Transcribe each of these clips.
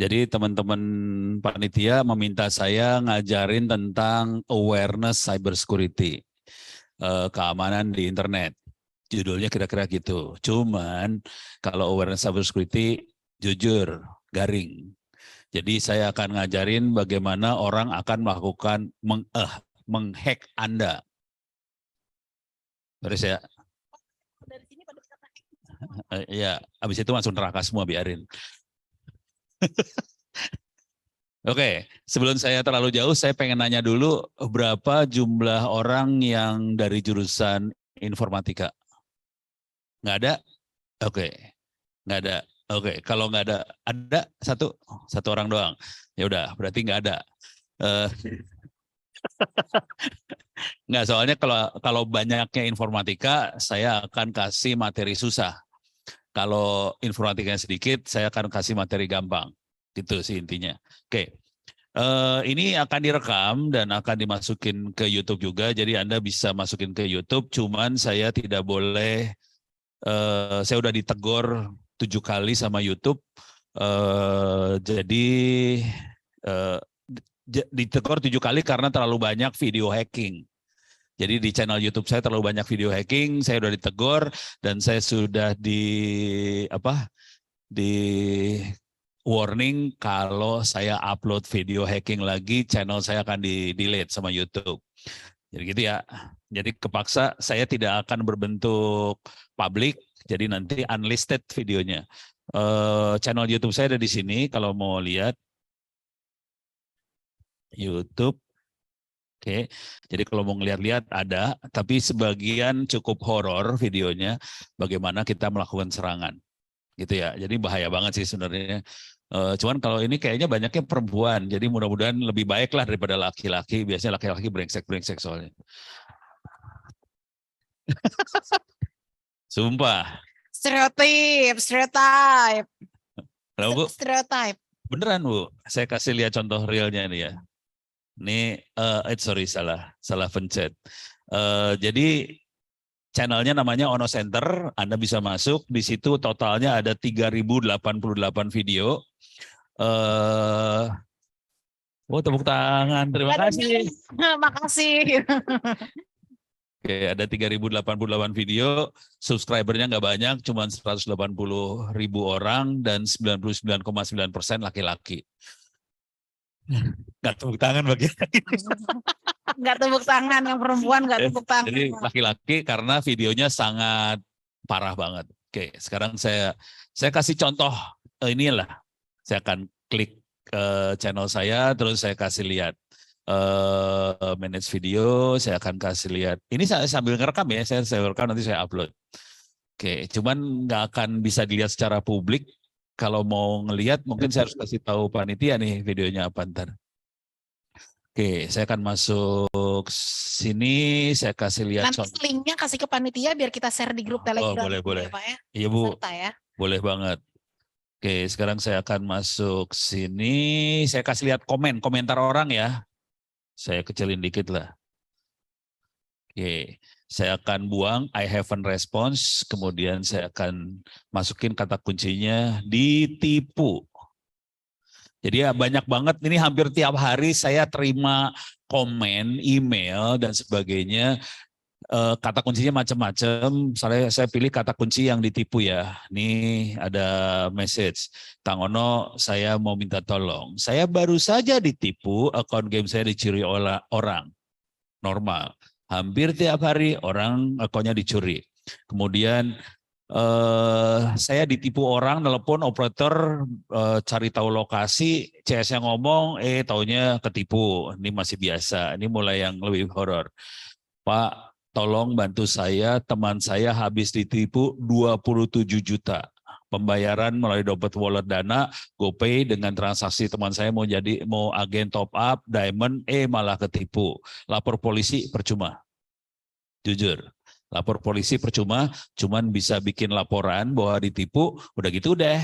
Jadi teman-teman panitia meminta saya ngajarin tentang awareness cybersecurity, keamanan di internet. Judulnya kira-kira gitu. Cuman kalau awareness cybersecurity jujur, garing. Jadi saya akan ngajarin bagaimana orang akan melakukan menghack Anda. Terus ya, Dari sini pada bisa pakai. ya, habis itu langsung neraka semua biarin. Oke, sebelum saya terlalu jauh, saya pengen nanya dulu berapa jumlah orang yang dari jurusan informatika? Nggak ada? Oke, nggak ada. Oke, kalau nggak ada satu orang doang. Ya udah, berarti nggak ada. Eh, nggak, soalnya kalau banyaknya informatika, saya akan kasih materi susah. Kalau informatikanya sedikit, saya akan kasih materi gampang. Gitu sih intinya. Oke. Ini akan direkam dan akan dimasukin ke YouTube juga, jadi Anda bisa masukin ke YouTube, cuman saya tidak boleh, saya udah ditegur 7 kali sama YouTube, jadi ditegur 7 kali karena terlalu banyak video hacking. Jadi di channel YouTube saya terlalu banyak video hacking, saya udah ditegur dan saya sudah di warning kalau saya upload video hacking lagi, channel saya akan di-delete sama YouTube. Jadi gitu ya. Jadi kepaksa saya tidak akan berbentuk publik, jadi nanti unlisted videonya. Channel YouTube saya ada di sini kalau mau lihat. YouTube. Oke, jadi kalau mau ngeliat-lihat ada, tapi sebagian cukup horor videonya, bagaimana kita melakukan serangan. Gitu ya, jadi bahaya banget sih sebenarnya. Cuman kalau ini kayaknya banyaknya perempuan, jadi mudah-mudahan lebih baik lah daripada laki-laki. Biasanya laki-laki brengsek-brengsek soalnya. Sumpah. Stereotip. Kenapa, Bu? Stereotip. Beneran, Bu. Saya kasih lihat contoh realnya nih ya. Ini, sorry, salah pencet. Jadi channelnya namanya Ono Center, Anda bisa masuk, di situ totalnya ada 3088 video. Oh, tepuk tangan, terima kasih. Makasih. Oke, ada 3088 video, subscribernya nggak banyak, cuma 180.000 orang dan 99,9% laki-laki. Nggak tepuk tangan bagian. Nggak tepuk tangan, yang perempuan nggak tepuk tangan. Jadi laki-laki karena videonya sangat parah banget. Oke, sekarang saya kasih contoh inilah. Saya akan klik channel saya, terus saya kasih lihat manage video, saya akan kasih lihat. Ini saya sambil ngerekam ya, saya rekam nanti saya upload. Oke, cuman nggak akan bisa dilihat secara publik. Kalau mau ngelihat, mungkin saya harus kasih tahu panitia nih videonya apa ntar. Oke, saya akan masuk sini, saya kasih lihat. Nanti linknya kasih ke panitia biar kita share di grup Telegram. Oh, boleh. Ya, Pak, ya? Iya, Bu. Serta, ya. Boleh banget. Oke, sekarang saya akan masuk sini. Saya kasih lihat komentar orang ya. Saya kecilin dikit lah. Oke, saya akan buang I haven't response, kemudian saya akan masukin kata kuncinya ditipu. Jadi ya banyak banget, ini hampir tiap hari saya terima komen, email, dan sebagainya. Kata kuncinya macam-macam. Saya pilih kata kunci yang ditipu ya. Ini ada message. Kang Ono, saya mau minta tolong. Saya baru saja ditipu, akun game saya dicuri orang. Normal. Hampir tiap hari orang akunnya dicuri. Kemudian saya ditipu orang, telepon operator cari tahu lokasi, CS yang ngomong, taunya ketipu. Ini masih biasa. Ini mulai yang lebih horor. Pak, tolong bantu saya, teman saya habis ditipu 27 juta. Pembayaran melalui dompet wallet Dana, GoPay dengan transaksi teman saya mau agen top up, diamond, malah ketipu. Lapor polisi percuma. Jujur, lapor polisi percuma, cuman bisa bikin laporan bahwa ditipu, udah gitu udah.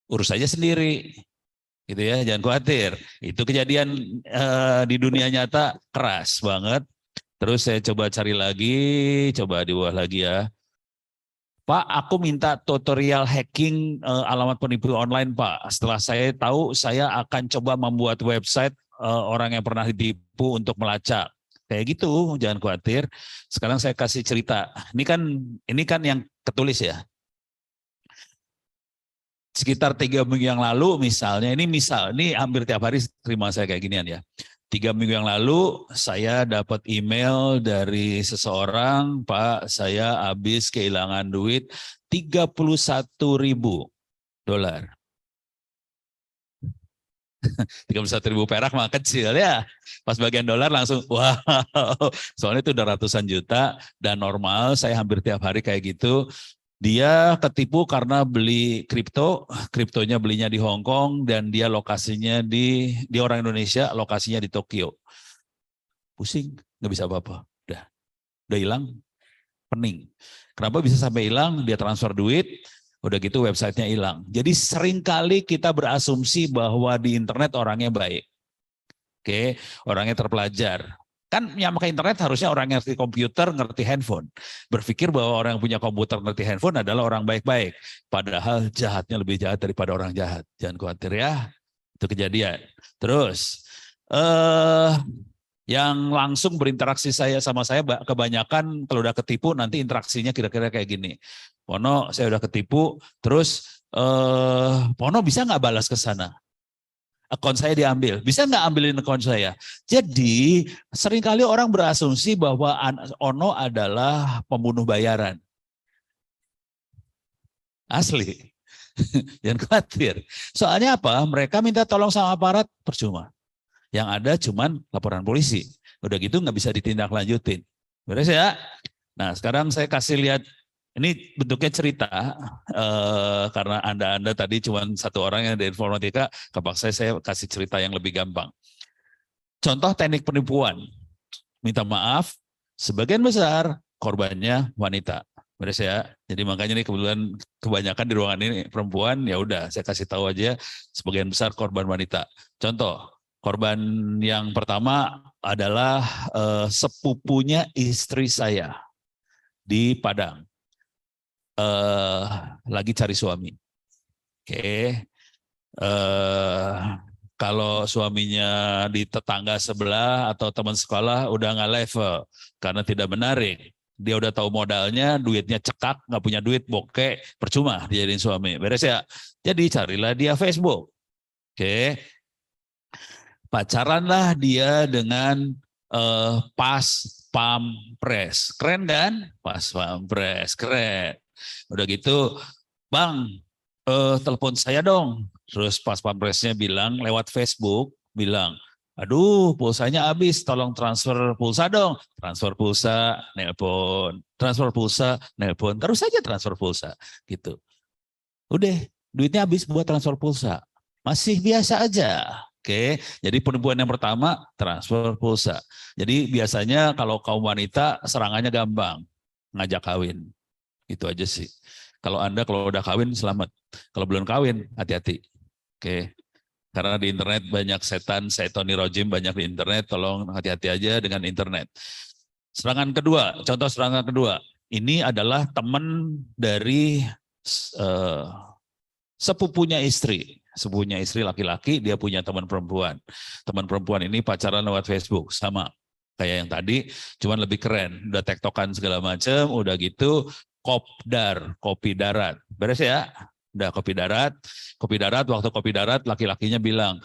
Urus aja sendiri. Gitu ya, jangan khawatir. Itu kejadian di dunia nyata keras banget. Terus saya coba cari lagi, coba di bawah lagi ya. Pak, aku minta tutorial hacking alamat penipu online, Pak. Setelah saya tahu, saya akan coba membuat website orang yang pernah ditipu untuk melacak. Kayak gitu, jangan khawatir. Sekarang saya kasih cerita. Ini kan yang ketulis ya. Sekitar 3 minggu yang lalu misalnya, ini hampir tiap hari terima saya kayak ginian ya. 3 minggu yang lalu saya dapat email dari seseorang, Pak, saya habis kehilangan duit $31.000. 31.000 perak mah kecil ya. Pas bagian dolar langsung wow. Soalnya itu udah ratusan juta dan normal saya hampir tiap hari kayak gitu. Dia ketipu karena beli kriptonya belinya di Hong Kong dan dia lokasinya di orang Indonesia, lokasinya di Tokyo. Pusing, nggak bisa apa-apa. Udah hilang, pening. Kenapa bisa sampai hilang? Dia transfer duit, udah gitu websitenya hilang. Jadi seringkali kita berasumsi bahwa di internet orangnya baik. Oke, orangnya terpelajar. Kan yang pakai internet harusnya orang yang ngerti komputer, ngerti handphone. Berpikir bahwa orang yang punya komputer, ngerti handphone adalah orang baik-baik. Padahal jahatnya lebih jahat daripada orang jahat. Jangan khawatir ya, itu kejadian. Terus, yang langsung berinteraksi sama saya kebanyakan kalau udah ketipu nanti interaksinya kira-kira kayak gini. Pono, saya udah ketipu, terus Pono bisa nggak balas ke sana? Akun saya diambil, bisa nggak ambilin akun saya? Jadi seringkali orang berasumsi bahwa Ono adalah pembunuh bayaran. Asli, jangan khawatir. Soalnya apa? Mereka minta tolong sama aparat, percuma. Yang ada cuman laporan polisi. Udah gitu nggak bisa ditindaklanjutin. Beres ya? Nah sekarang saya kasih lihat. Ini bentuknya cerita, karena Anda tadi cuma satu orang yang dari informatika, kepaksa saya kasih cerita yang lebih gampang. Contoh teknik penipuan, minta maaf, sebagian besar korbannya wanita. Beres ya, jadi makanya ini kebanyakan di ruangan ini perempuan, ya udah saya kasih tahu aja, sebagian besar korban wanita. Contoh, korban yang pertama adalah sepupunya istri saya di Padang. Lagi cari suami. Oke. Kalau suaminya di tetangga sebelah atau teman sekolah udah nggak level karena tidak menarik. Dia udah tahu modalnya, duitnya cekak, nggak punya duit, bokeh, percuma dijadiin suami. Beres ya? Jadi carilah dia Facebook. Oke. Pacaranlah dia dengan Pas Pampres. Keren kan? Pas Pampres, keren. Udah gitu, Bang, telepon saya dong. Terus pas pampresnya bilang lewat Facebook, bilang, aduh pulsanya habis, tolong transfer pulsa dong. Transfer pulsa, nelpon. Transfer pulsa, nelpon. Terus saja transfer pulsa. Gitu. Udah, duitnya habis buat transfer pulsa. Masih biasa aja. Oke, jadi penipuan yang pertama, transfer pulsa. Jadi biasanya kalau kaum wanita serangannya gampang, ngajak kawin. Itu aja sih. Kalau udah kawin selamat. Kalau belum kawin hati-hati. Oke. Karena di internet banyak setanirojim banyak di internet, tolong hati-hati aja dengan internet. Contoh serangan kedua. Ini adalah teman dari sepupunya istri. Sepupunya istri laki-laki, dia punya teman perempuan. Teman perempuan ini pacaran lewat Facebook, sama kayak yang tadi, cuman lebih keren. Udah tektokan segala macam, udah gitu kopdar, kopi darat. Beres ya? Udah kopi darat, waktu kopi darat laki-lakinya bilang,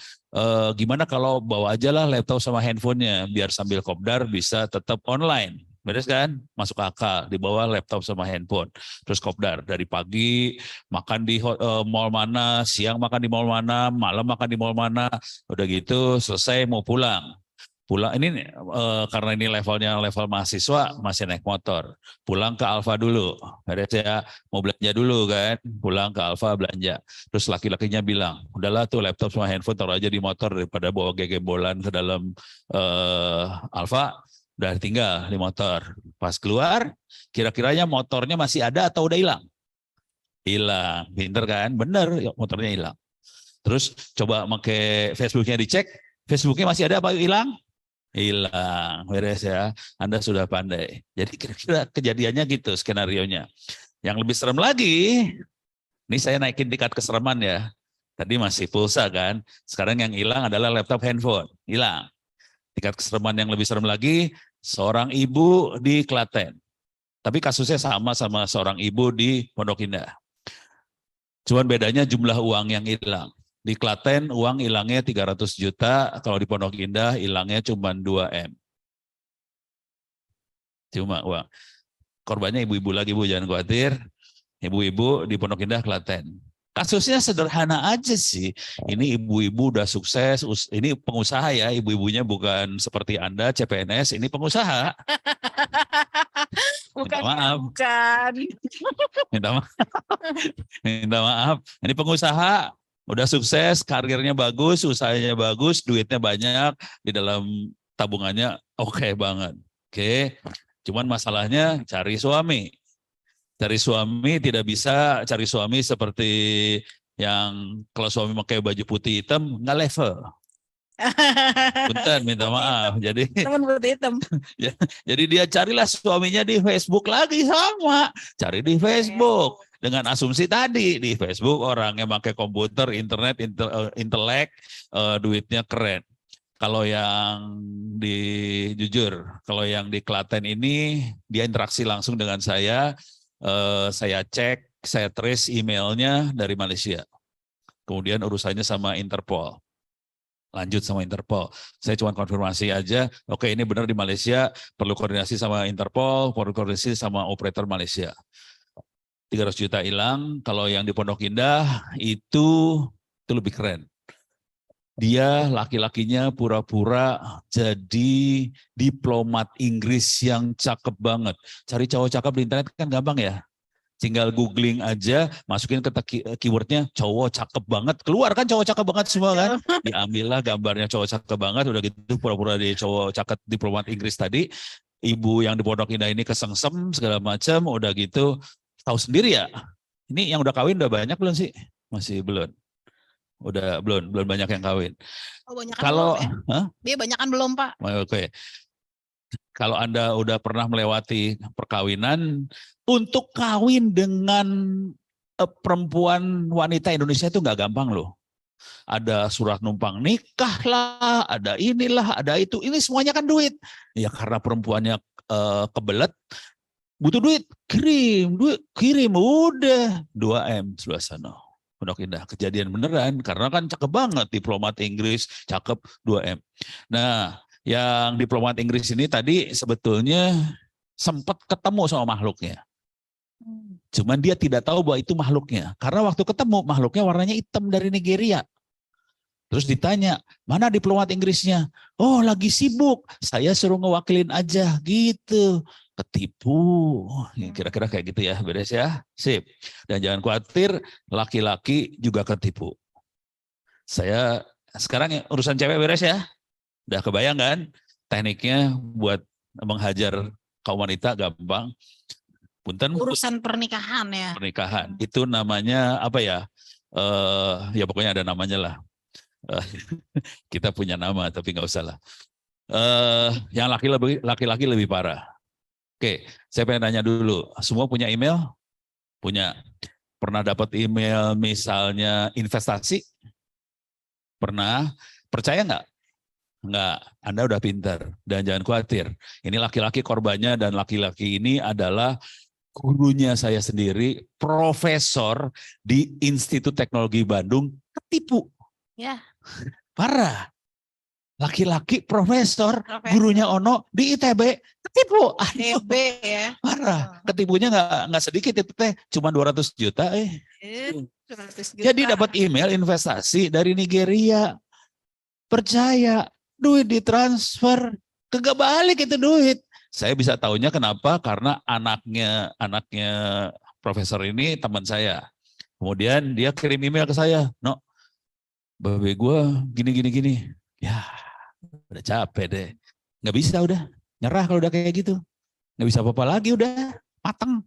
gimana kalau bawa aja lah laptop sama handphonenya, biar sambil kopdar bisa tetap online. Beres kan? Masuk akal, dibawa laptop sama handphone. Terus kopdar, dari pagi makan di mall mana, siang makan di mall mana, malam makan di mall mana, udah gitu selesai mau pulang ini karena ini level mahasiswa masih naik motor, pulang ke Alfa dulu, beres ya, mau belanja dulu kan, pulang ke Alfa belanja, terus laki-lakinya bilang, udahlah tuh laptop sama handphone taruh aja di motor daripada bawa gegembolan ke dalam Alfa, udah tinggal di motor. Pas keluar, kira-kiranya motornya masih ada atau udah hilang? Hilang, pinter kan? Bener, motornya hilang. Terus coba pakai Facebooknya dicek, Facebooknya masih ada apa hilang? Hilang, beres ya. Anda sudah pandai. Jadi kira-kira kejadiannya gitu skenarionya. Yang lebih serem lagi, ini saya naikin tingkat kesereman ya. Tadi masih pulsa kan, sekarang yang hilang adalah laptop handphone, hilang. Tingkat kesereman yang lebih serem lagi, seorang ibu di Klaten. Tapi kasusnya sama seorang ibu di Pondok Indah. Cuman bedanya jumlah uang yang hilang. Di Klaten uang hilangnya 300 juta, kalau di Pondok Indah hilangnya cuma 2 M. Cuma uang. Korbannya ibu-ibu lagi, Bu, jangan khawatir. Ibu-ibu di Pondok Indah, Klaten. Kasusnya sederhana aja sih. Ini ibu-ibu udah sukses, ini pengusaha ya, ibu-ibunya bukan seperti Anda, CPNS, ini pengusaha. Bukan, Minta maaf. bukan. Minta maaf. Ini pengusaha, udah sukses, karirnya bagus, usahanya bagus, duitnya banyak, di dalam tabungannya oke banget. Oke. Cuman masalahnya cari suami. Cari suami tidak bisa cari suami seperti yang kalau suami pakai baju putih hitam nggak level. Punten, minta maaf. Jadi Teman putih hitam. jadi dia carilah suaminya di Facebook lagi sama. Cari di Facebook dengan asumsi tadi di Facebook orang yang pakai komputer, internet, intelek, duitnya keren. Kalau yang kalau yang di Klaten ini dia interaksi langsung dengan saya cek, saya trace emailnya dari Malaysia. Kemudian urusannya sama Interpol. Lanjut sama Interpol. Saya cuma konfirmasi aja, oke ini benar di Malaysia, perlu koordinasi sama Interpol, perlu koordinasi sama operator Malaysia. 300 juta hilang, kalau yang di Pondok Indah itu lebih keren. Dia laki-lakinya pura-pura jadi diplomat Inggris yang cakep banget. Cari cowok cakep di internet kan gampang ya. Tinggal googling aja, masukin ke keywordnya cowok cakep banget. Keluar kan cowok cakep banget semua kan. Diambillah gambarnya cowok cakep banget. Udah gitu pura-pura di cowok cakep diplomat Inggris tadi. Ibu yang di Pondok Indah ini kesengsem segala macam. Udah gitu tahu sendiri ya. Ini yang udah kawin udah banyak belum sih? Masih belum. Udah belum banyak yang kawin. Oh, banyak Kalau belum ya? Dia banyak kan belum, Pak. Oke. Kalau Anda udah pernah melewati perkawinan, untuk kawin dengan perempuan wanita Indonesia itu nggak gampang loh. Ada surat numpang nikah lah, ada inilah, ada itu. Ini semuanya kan duit. Ya karena perempuannya kebelet, butuh duit, kirim, udah 2 M sebelah sana. Pondok Indah, kejadian beneran, karena kan cakep banget, diplomat Inggris, cakep 2 M. Nah, yang diplomat Inggris ini tadi sebetulnya sempat ketemu sama makhluknya. Cuman dia tidak tahu bahwa itu makhluknya, karena waktu ketemu makhluknya warnanya hitam dari Nigeria. Terus ditanya, mana diplomat Inggrisnya? Oh lagi sibuk, saya suruh ngewakilin aja gitu. Ketipu, kira-kira kayak gitu ya, beres ya, sip. Dan jangan khawatir, laki-laki juga ketipu. Saya sekarang urusan cewek beres ya, udah kebayang kan? Tekniknya buat menghajar kaum wanita gampang. Punten. Urusan pernikahan ya. Pernikahan itu namanya apa ya? Ya pokoknya ada namanya lah. Kita punya nama tapi nggak usah lah. Yang laki-laki lebih parah. Oke, saya pengen nanya dulu. Semua punya email? Punya. Pernah dapat email misalnya investasi? Pernah. Percaya nggak? Nggak. Anda udah pintar. Dan jangan khawatir. Ini laki-laki korbannya dan laki-laki ini adalah gurunya saya sendiri, profesor di Institut Teknologi Bandung, ketipu. Ya. Parah. Laki-laki profesor, gurunya Ono di ITB, ketipu. ITB ya. Parah. Ketipunya nggak sedikit itu teh, cuma 200 juta. 200 juta. Jadi dapat email investasi dari Nigeria. Percaya, duit ditransfer, kagak balik itu duit. Saya bisa tahunya kenapa? Karena anaknya profesor ini teman saya. Kemudian dia kirim email ke saya, no, babe gue gini. Ya, udah capek deh. Nggak bisa udah, nyerah kalau udah kayak gitu. Nggak bisa apa-apa lagi udah, mateng.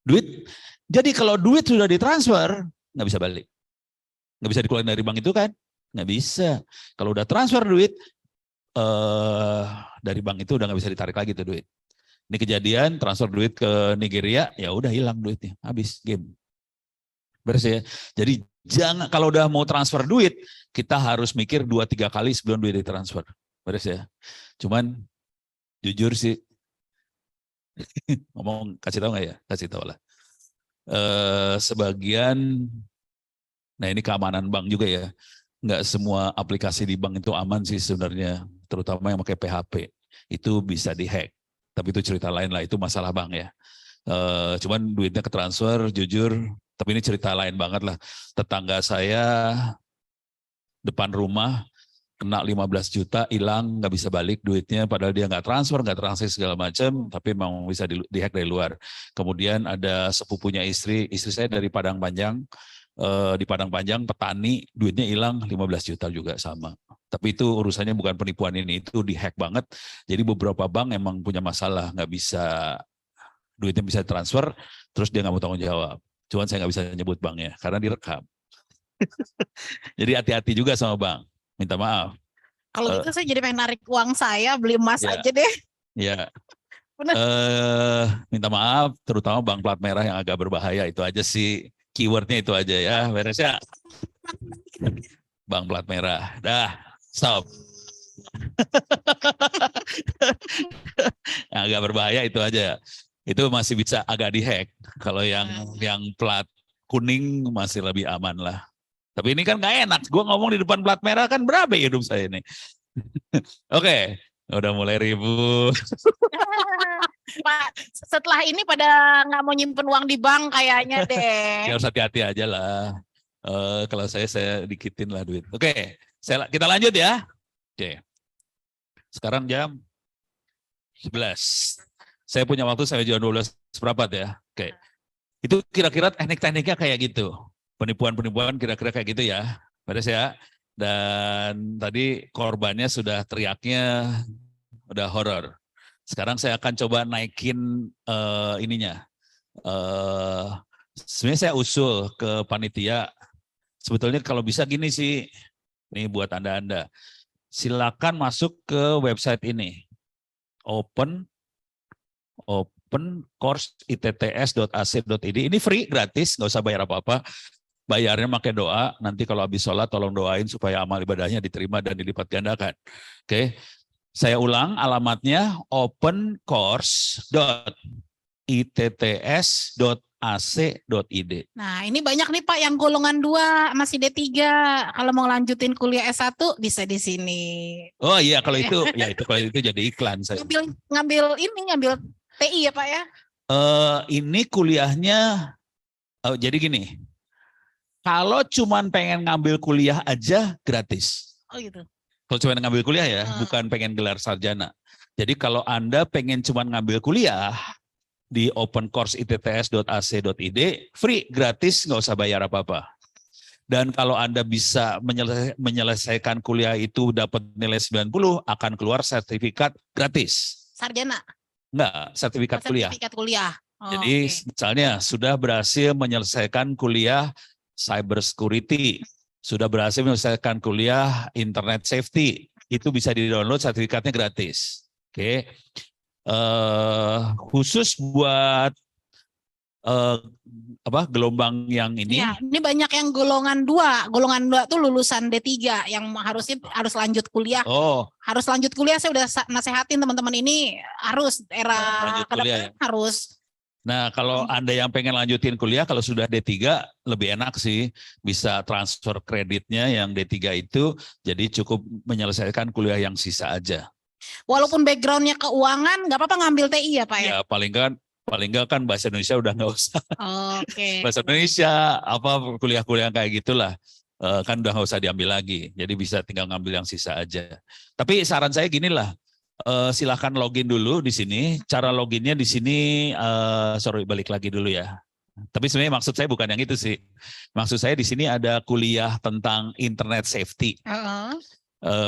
Duit. Jadi kalau duit sudah ditransfer, nggak bisa balik. Nggak bisa dikeluarin dari bank itu kan? Nggak bisa. Kalau udah transfer duit, dari bank itu udah nggak bisa ditarik lagi tuh duit. Ini kejadian transfer duit ke Nigeria, ya udah hilang duitnya, habis game. Beres ya. Jadi jangan, kalau udah mau transfer duit, kita harus mikir 2-3 kali sebelum duit ditransfer. Beres ya. Cuman jujur sih, ngomong kasih tahu nggak ya? Kasih tahu lah. Sebagian, nah ini keamanan bank juga ya. Nggak semua aplikasi di bank itu aman sih sebenarnya, terutama yang pakai PHP. Itu bisa dihack. Tapi itu cerita lain lah, itu masalah bank ya. Cuman duitnya ketransfer, jujur, tapi ini cerita lain banget lah. Tetangga saya depan rumah kena 15 juta, hilang, nggak bisa balik duitnya, padahal dia nggak transfer, nggak transaksi segala macam, tapi memang bisa dihack dari luar. Kemudian ada sepupunya istri saya dari Padang Panjang, di Padang Panjang petani, duitnya hilang 15 juta juga sama. Tapi itu urusannya bukan penipuan ini, itu dihack banget. Jadi beberapa bank emang punya masalah, nggak bisa, duitnya bisa transfer, terus dia nggak mau tanggung jawab. Cuman saya nggak bisa nyebut banknya, karena direkam. Jadi hati-hati juga sama bank, minta maaf. Kalau gitu saya jadi pengen narik uang saya, beli emas Ya. aja deh. Ya, Bener. minta maaf, terutama bank plat merah yang agak berbahaya, itu aja sih, keywordnya itu aja ya, beres ya. Bank plat merah, dah, stop. Yang agak berbahaya itu aja. Itu masih bisa agak dihack. Kalau yang plat kuning masih lebih aman lah. Tapi ini kan nggak enak. Gue ngomong di depan plat merah kan berapa hidup saya ini. Oke, udah mulai ribut. Pak, setelah ini pada nggak mau nyimpen uang di bank kayaknya deh. Ya harus hati-hati aja lah. Kalau saya dikitin lah duit. Oke, kita lanjut ya. Oke. Sekarang jam 11. Saya punya waktu sampai jam 12 seperempat ya. Oke. Itu kira-kira teknik-tekniknya kayak gitu. Penipuan-penipuan kira-kira kayak gitu ya. Beres ya. Dan tadi korbannya sudah teriaknya udah horor. Sekarang saya akan coba naikin ininya. Sebenarnya saya usul ke panitia. Sebetulnya kalau bisa gini sih. Nih buat Anda-Anda. Silakan masuk ke website ini. opencourse.itts.ac.id. Ini free, gratis, nggak usah bayar apa-apa. Bayarnya pakai doa, nanti kalau habis sholat tolong doain supaya amal ibadahnya diterima dan dilipat gandakan. Oke, saya ulang alamatnya opencourse.itts.ac.id. Nah, ini banyak nih Pak yang golongan 2 masih D3. Kalau mau lanjutin kuliah S1 bisa di sini. Oh iya, kalau itu jadi iklan saya. Ngambil TI ya Pak ya? Ini kuliahnya jadi gini. Kalau cuman pengen ngambil kuliah aja gratis. Oh gitu. Kalau cuma ngambil kuliah ya, bukan pengen gelar sarjana. Jadi kalau Anda pengen cuma ngambil kuliah di opencourse.itts.ac.id, free, gratis, nggak usah bayar apa-apa. Dan kalau Anda bisa menyelesaikan kuliah itu dapat nilai 90, akan keluar sertifikat gratis. Sarjana? Enggak, sertifikat kuliah. Sertifikat kuliah. Jadi misalnya sudah berhasil menyelesaikan kuliah cyber security, sudah berhasil menyelesaikan kuliah internet safety, itu bisa di-download sertifikatnya gratis. Oke. Khusus buat gelombang yang ini. Ya, ini banyak yang golongan 2. Golongan 2 tuh lulusan D3 yang harus lanjut kuliah. Oh. Harus lanjut kuliah, saya udah nasehatin teman-teman ini harus era ke depan harus. Nah, kalau Anda yang pengen lanjutin kuliah, kalau sudah D3 lebih enak sih, bisa transfer kreditnya yang D3 itu, jadi cukup menyelesaikan kuliah yang sisa aja. Walaupun backgroundnya keuangan, nggak apa-apa ngambil TI ya Pak ya? Ya, paling nggak kan bahasa Indonesia udah nggak usah. Oke. Bahasa Indonesia, kuliah-kuliah kayak gitulah, kan udah nggak usah diambil lagi, jadi bisa tinggal ngambil yang sisa aja. Tapi saran saya gini lah, silahkan login dulu di sini. Cara loginnya di sini, balik lagi dulu ya. Tapi sebenarnya maksud saya bukan yang itu sih. Maksud saya di sini ada kuliah tentang internet safety.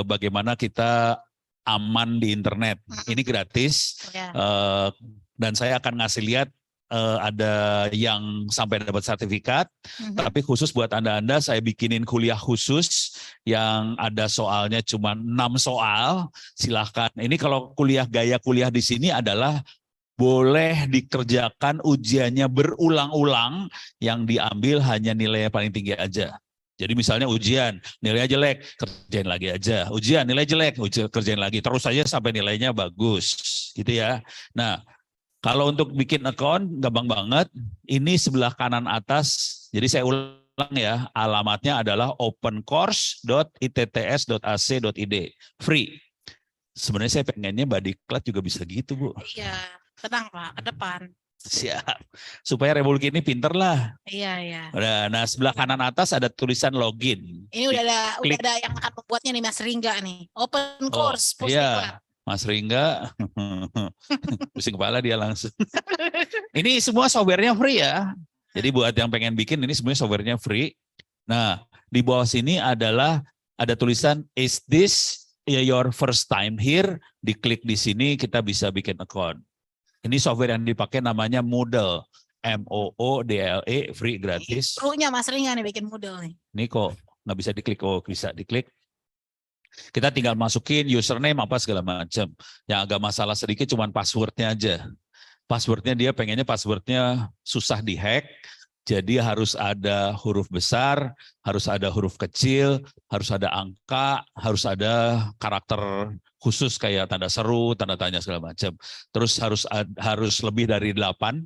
Bagaimana kita aman di internet. Ini gratis. Dan saya akan ngasih lihat ada yang sampai dapat sertifikat, tapi khusus buat Anda saya bikinin kuliah khusus yang ada soalnya cuma 6 soal. Silahkan. Ini kalau gaya kuliah di sini adalah boleh dikerjakan ujiannya berulang-ulang, yang diambil hanya nilai yang paling tinggi aja. Jadi misalnya ujian, nilainya jelek, kerjain lagi aja. Ujian, nilai jelek, kerjain lagi. Terus saja sampai nilainya bagus, gitu ya. Nah, kalau untuk bikin account, gampang banget. Ini sebelah kanan atas, jadi saya ulang ya, alamatnya adalah opencourse.itts.ac.id. Free. Sebenarnya saya pengennya Badiklat juga bisa gitu, Bu. Iya, tenang Pak, ke depan. Siap. Supaya Republik ini pinter lah. Iya, iya. Nah, sebelah kanan atas ada tulisan login. Ini udah ada yang akan membuatnya nih Mas Ringga nih. Open course, Iya, Mas Ringga, pusing kepala dia langsung. Ini semua softwarenya free ya. Jadi buat yang pengen bikin, ini semuanya softwarenya free. Nah, di bawah sini adalah ada tulisan, is this your first time here? Diklik di sini kita bisa bikin account. Ini software yang dipakai namanya Moodle. MOODLE, free, gratis. Krunya Mas Ringga nih bikin Moodle nih. Ini kok nggak bisa diklik, oh bisa diklik. Kita tinggal masukin username apa segala macam. Yang agak masalah sedikit cuman passwordnya aja. Passwordnya dia pengennya passwordnya susah dihack. Jadi harus ada huruf besar, harus ada huruf kecil, harus ada angka, harus ada karakter khusus kayak tanda seru, tanda tanya segala macam. Terus harus lebih dari 8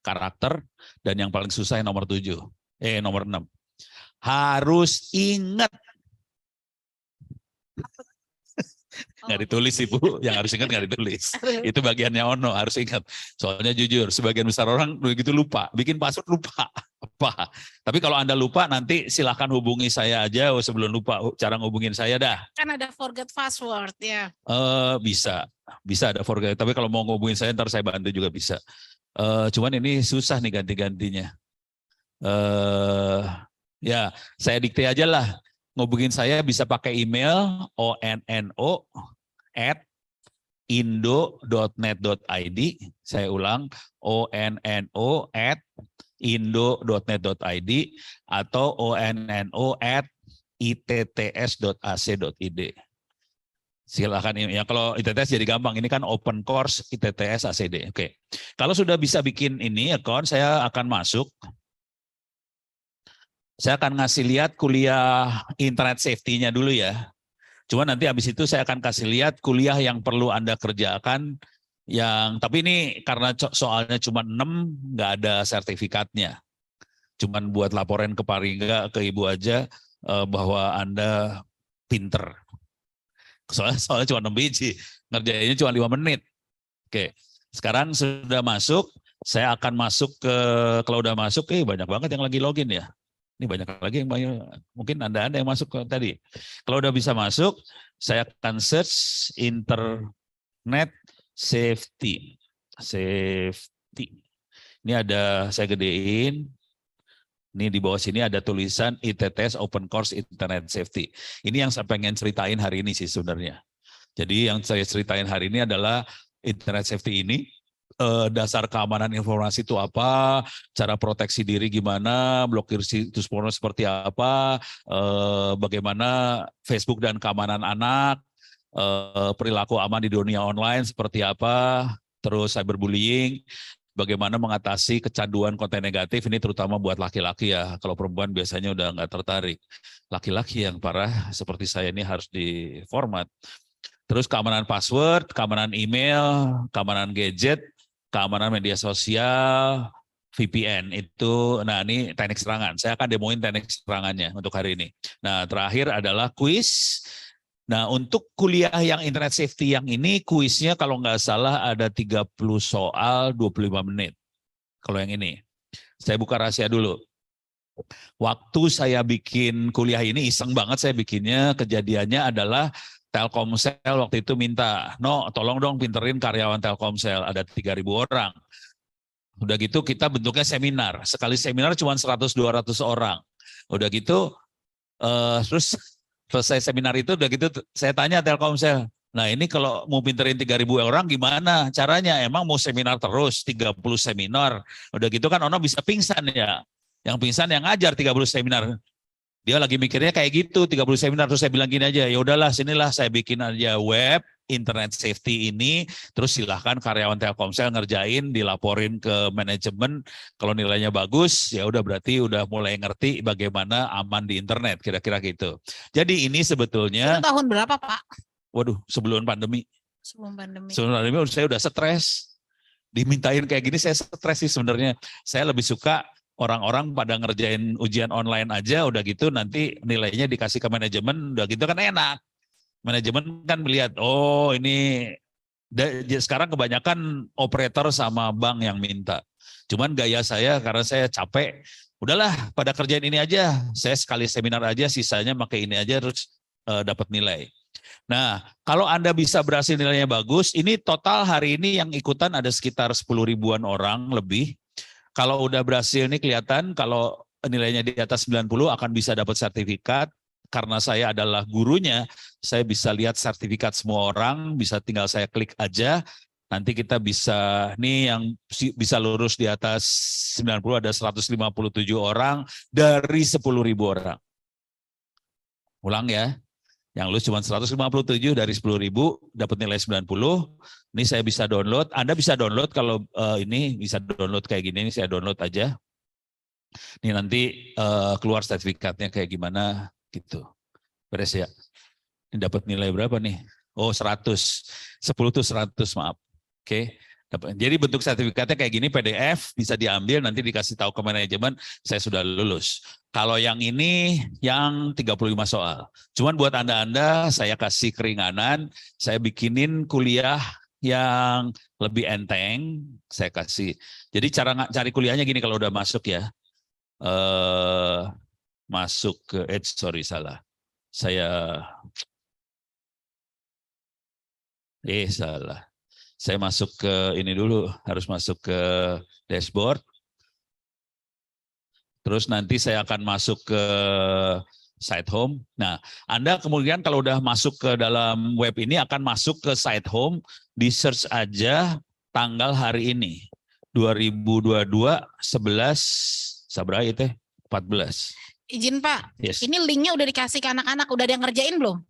karakter, dan yang paling susah yang nomor 6. Harus ingat. Nggak ditulis Ibu, yang harus ingat nggak ditulis. Itu bagiannya Ono, harus ingat. Soalnya jujur, sebagian besar orang begitu lupa, bikin password lupa. Apa? Tapi kalau Anda lupa, nanti silahkan hubungi saya aja sebelum lupa cara ngubungin saya dah. Kan ada forget password ya. Bisa ada forget. Tapi kalau mau ngubungin saya ntar saya bantu juga bisa. Cuman ini susah nih ganti-gantinya. Ya, saya dikte aja lah. Ngubungin saya bisa pakai email onno@indo.net.id. Saya ulang, onno@indo.net.id atau onno@itts.ac.id. Silakan ya, kalau ITTS jadi gampang, ini kan open course ITTS ACD. Oke. Kalau sudah bisa bikin ini account, saya akan masuk. Saya akan ngasih lihat kuliah internet safety-nya dulu ya. Cuma nanti habis itu saya akan kasih lihat kuliah yang perlu Anda kerjakan, tapi ini karena soalnya cuma 6, nggak ada sertifikatnya. Cuman buat laporan ke Paringga, ke Ibu aja bahwa Anda pinter. Soalnya cuma 6 biji, ngerjainnya cuma 5 menit. Oke, sekarang sudah masuk, saya akan masuk kalau udah masuk, banyak banget yang lagi login ya. Ini banyak lagi yang mungkin Anda yang masuk tadi. Kalau udah bisa masuk, saya akan search internet safety. Ini ada, saya gedein. Ini di bawah sini ada tulisan ITTS Open Course Internet Safety. Ini yang saya pengen ceritain hari ini sih sebenarnya. Jadi yang saya ceritain hari ini adalah Internet Safety ini. Dasar keamanan informasi itu apa, cara proteksi diri gimana, blokir situs porno seperti apa, bagaimana Facebook dan keamanan anak, perilaku aman di dunia online seperti apa, terus cyberbullying, bagaimana mengatasi kecanduan konten negatif, ini terutama buat laki-laki ya, kalau perempuan biasanya udah nggak tertarik. Laki-laki yang parah seperti saya ini harus diformat. Terus keamanan password, keamanan email, keamanan gadget, keamanan media sosial, VPN itu. Nah, ini teknik serangan. Saya akan demoin teknik serangannya untuk hari ini. Nah, terakhir adalah kuis. Nah, untuk kuliah yang internet safety yang ini, kuisnya kalau nggak salah ada 30 soal 25 menit. Kalau yang ini. Saya buka rahasia dulu. Waktu saya bikin kuliah ini, iseng banget saya bikinnya, kejadiannya adalah Telkomsel waktu itu minta, no tolong dong pinterin karyawan Telkomsel, ada 3.000 orang. Udah gitu kita bentuknya seminar, sekali seminar cuma 100-200 orang. Udah gitu, terus selesai seminar itu, udah gitu saya tanya Telkomsel, nah ini kalau mau pinterin 3.000 orang gimana caranya, emang mau seminar terus, 30 seminar. Udah gitu kan Ono bisa pingsan ya, yang pingsan yang ngajar 30 seminar. Dia lagi mikirnya kayak gitu, 30 seminar, terus saya bilang gini aja, ya udahlah sinilah saya bikin aja web, internet safety ini, terus silahkan karyawan Telkomsel ngerjain, dilaporin ke manajemen. Kalau nilainya bagus, ya udah berarti udah mulai ngerti bagaimana aman di internet, kira-kira gitu. Jadi ini sebetulnya. Itu tahun berapa, Pak? Waduh, sebelum pandemi. Sebelum pandemi. Sebelum pandemi saya udah stres. Dimintain kayak gini saya stres sih sebenarnya. Saya lebih suka orang-orang pada ngerjain ujian online aja, udah gitu nanti nilainya dikasih ke manajemen, udah gitu kan enak. Manajemen kan melihat, oh ini sekarang kebanyakan operator sama bank yang minta. Cuman gaya saya karena saya capek, udahlah pada kerjain ini aja. Saya sekali seminar aja, sisanya pakai ini aja terus dapat nilai. Nah, kalau Anda bisa berhasil nilainya bagus, ini total hari ini yang ikutan ada sekitar 10 ribuan orang lebih. Kalau udah berhasil ini kelihatan kalau nilainya di atas 90 akan bisa dapat sertifikat. Karena saya adalah gurunya, saya bisa lihat sertifikat semua orang, bisa tinggal saya klik aja. Nanti kita bisa, nih yang bisa lulus di atas 90 ada 157 orang dari 10 ribu orang. Ulang ya. Yang lulus cuma 157 dari 10 ribu, dapat nilai 90. Ini saya bisa download. Anda bisa download kalau ini bisa download kayak gini. Ini saya download aja. Ini nanti keluar sertifikatnya kayak gimana gitu. Beres ya. Ini dapat nilai berapa nih? Oh 100. 10 tuh 100 maaf. Oke. Jadi bentuk sertifikatnya kayak gini PDF bisa diambil nanti dikasih tahu ke manajemen saya sudah lulus. Kalau yang ini yang 35 soal. Cuman buat Anda saya kasih keringanan, saya bikinin kuliah yang lebih enteng, saya kasih. Jadi cara cari kuliahnya gini kalau udah masuk ya. Masuk ke salah. Salah. Saya masuk ke ini dulu, harus masuk ke dashboard. Terus nanti saya akan masuk ke site home. Nah, Anda kemudian kalau udah masuk ke dalam web ini akan masuk ke site home, di search aja tanggal hari ini. 2022 11 sabra itu 14. Izin Pak, Yes. ini linknya udah dikasih ke anak-anak, udah ada yang ngerjain belum?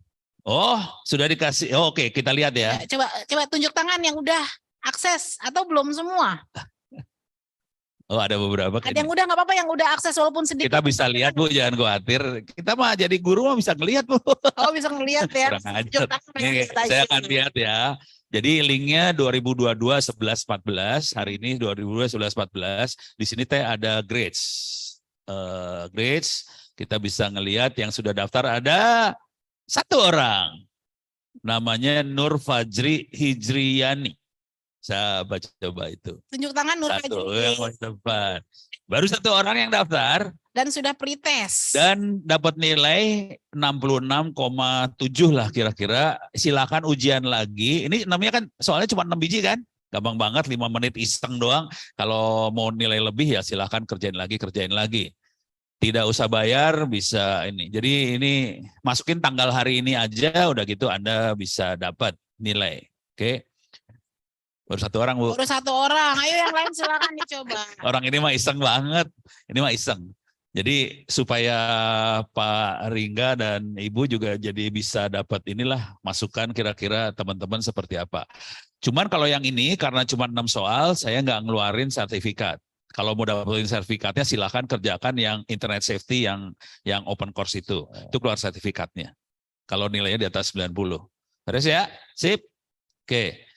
Oh, sudah dikasih. Oh, oke, kita lihat ya. Coba tunjuk tangan yang udah akses atau belum semua. Oh, ada beberapa. Ada yang udah, nggak apa-apa yang udah akses walaupun sedikit. Kita bisa lihat Bu, jangan khawatir. Kita mah jadi guru mah bisa ngelihat Bu. Oh bisa ngelihat ya. Kurang ajar. Saya akan lihat ya. Jadi linknya 2022 11 14, hari ini 2022 11 14. Di sini teh ada grades. Grades kita bisa ngelihat yang sudah daftar ada 1 orang. Namanya Nur Fajri Hijriyani. Saya baca coba itu. Tunjuk tangan Nur Fajri. Yang depan. Baru 1 orang yang daftar. Dan sudah pretest. Dan dapat nilai 66,7 lah kira-kira. Silakan ujian lagi. Ini namanya kan soalnya cuma 6 biji kan. Gampang banget 5 menit iseng doang. Kalau mau nilai lebih ya silakan kerjain lagi. Tidak usah bayar, bisa ini. Jadi ini masukin tanggal hari ini aja, udah gitu Anda bisa dapat nilai. Oke. Baru 1 orang Bu. Baru 1 orang. Ayo yang lain silakan dicoba. Orang ini mah iseng banget. Ini mah iseng. Jadi supaya Pak Ringga dan Ibu juga jadi bisa dapat inilah masukan kira-kira teman-teman seperti apa. Cuman kalau yang ini karena cuma 6 soal, saya nggak ngeluarin sertifikat. Kalau mau dapetin sertifikatnya silahkan kerjakan yang internet safety yang open course itu. Itu keluar sertifikatnya. Kalau nilainya di atas 90. Beres ya? Sip? Oke.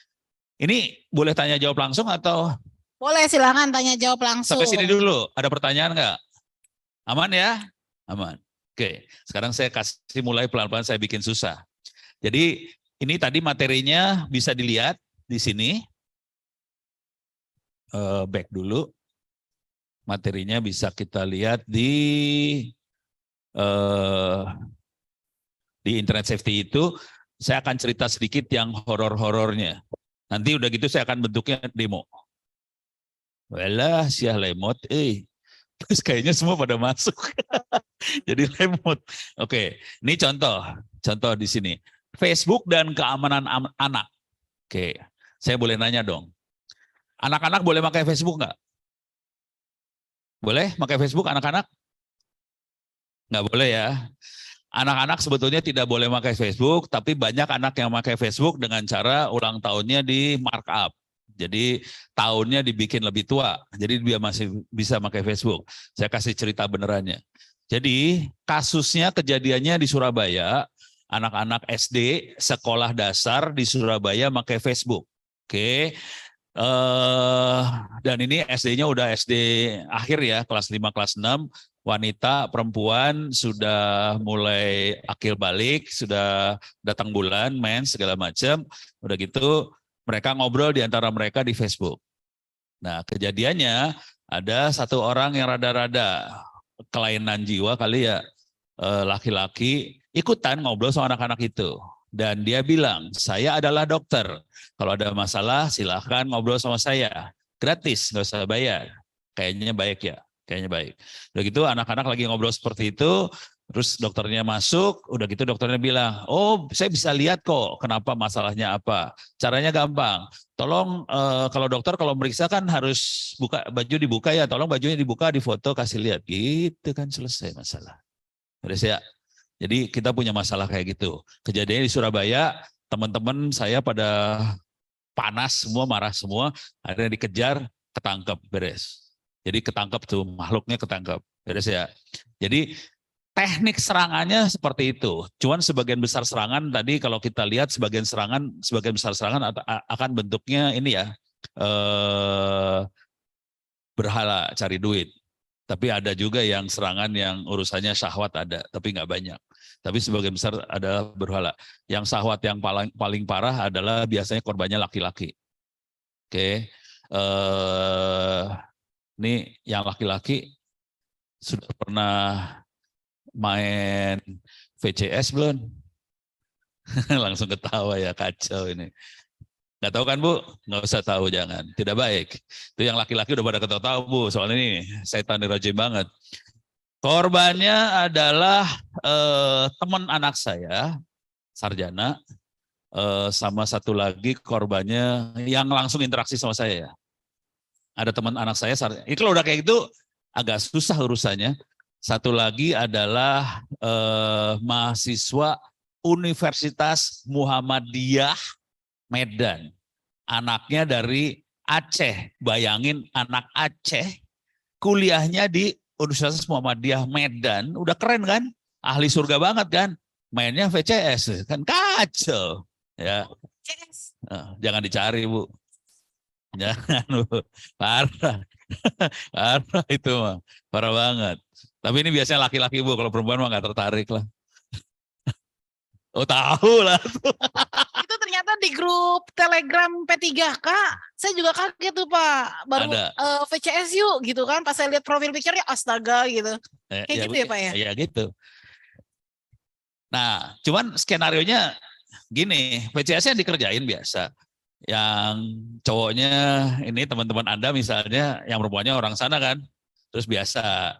Ini boleh tanya jawab langsung atau? Boleh silakan tanya jawab langsung. Sampai sini dulu. Ada pertanyaan nggak? Aman ya? Aman. Oke. Sekarang saya kasih mulai pelan-pelan saya bikin susah. Jadi ini tadi materinya bisa dilihat di sini. Back dulu. Materinya bisa kita lihat di internet safety itu. Saya akan cerita sedikit yang horor-horornya. Nanti udah gitu saya akan bentuknya demo. Walah, siah lemot. Terus kayaknya semua pada masuk. Jadi lemot. Oke, ini contoh di sini. Facebook dan keamanan anak. Oke, saya boleh nanya dong. Anak-anak boleh pakai Facebook nggak? Boleh pakai Facebook anak-anak? Nggak boleh ya. anak-anak sebetulnya tidak boleh pakai Facebook, tapi banyak anak yang pakai Facebook dengan cara ulang tahunnya di markup. Jadi tahunnya dibikin lebih tua, jadi dia masih bisa pakai Facebook. Saya kasih cerita benerannya. Jadi kasusnya kejadiannya di Surabaya, anak-anak SD sekolah dasar di Surabaya pakai Facebook. Oke. Dan ini SD-nya udah SD akhir ya, kelas 5, kelas 6, wanita, perempuan sudah mulai akil balik, sudah datang bulan, mens, segala macam. Udah gitu, mereka ngobrol di antara mereka di Facebook. Nah, kejadiannya ada satu orang yang rada-rada kelainan jiwa kali ya, laki-laki, ikutan ngobrol sama anak-anak itu. Dan dia bilang, saya adalah dokter. Kalau ada masalah silahkan ngobrol sama saya. Gratis, nggak usah bayar. Kayaknya baik ya, kayaknya baik. Udah gitu anak-anak lagi ngobrol seperti itu, terus dokternya masuk, udah gitu dokternya bilang, oh saya bisa lihat kok kenapa masalahnya apa. Caranya gampang, tolong kalau dokter kalau meriksa kan harus buka baju dibuka ya, tolong bajunya dibuka, difoto, kasih lihat. Gitu kan selesai masalah. Beres ya? Jadi kita punya masalah kayak gitu. Kejadiannya di Surabaya, teman-teman saya pada panas semua, marah semua, akhirnya dikejar, ketangkep, beres. Jadi ketangkep tuh, makhluknya ketangkep, beres ya. Jadi teknik serangannya seperti itu. Cuman sebagian besar serangan tadi kalau kita lihat sebagian besar serangan akan bentuknya ini ya, berhala cari duit. Tapi ada juga yang serangan yang urusannya syahwat ada, tapi nggak banyak. Tapi sebagian besar adalah berhala. Yang syahwat yang paling parah adalah biasanya korbannya laki-laki. Oke, ini yang laki-laki sudah pernah main VCS belum? Langsung ketawa ya, kacau ini. Nggak tahu kan Bu? Nggak usah tahu, jangan. Tidak baik. Itu yang laki-laki udah pada ketawa Bu, soalnya ini setan dirajim banget. Korbannya adalah teman anak saya, sarjana, sama satu lagi korbannya yang langsung interaksi sama saya. Ada teman anak saya, ini kalau udah kayak gitu agak susah urusannya. Satu lagi adalah mahasiswa Universitas Muhammadiyah Medan. Anaknya dari Aceh. Bayangin anak Aceh kuliahnya di Universitas Muhammadiyah Medan. Udah keren kan? Ahli surga banget kan? Mainnya VCS. Kan kacau. Ya. Jangan dicari Bu. Jangan Bu. Parah. Parah itu mah. Parah banget. Tapi ini biasanya laki-laki Bu. Kalau perempuan mah nggak tertarik lah. Oh tahu lah. Itu ternyata di grup Telegram P3K, saya juga kaget tuh Pak. Baru VCS yuk gitu kan, pas saya lihat profil picture-nya astaga gitu. Kayak ya, gitu ya Pak ya? Ya gitu. Nah, cuman skenarionya gini, VCS-nya dikerjain biasa. Yang cowoknya ini teman-teman Anda misalnya, yang perempuannya orang sana kan, terus biasa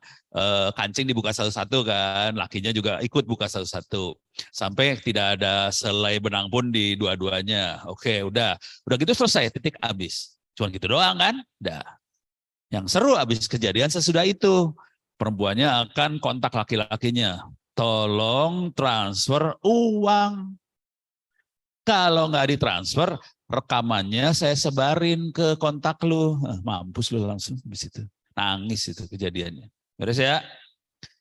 kancing dibuka satu-satu kan, lakinya juga ikut buka satu-satu. Sampai tidak ada selai benang pun di dua-duanya. Oke, udah gitu selesai, titik habis. Cuma gitu doang kan? Udah. Yang seru habis kejadian sesudah itu, perempuannya akan kontak laki-lakinya. Tolong transfer uang. Kalau nggak ditransfer, rekamannya saya sebarin ke kontak lu. Mampus lu langsung di situ. Nangis itu kejadiannya. Beres ya?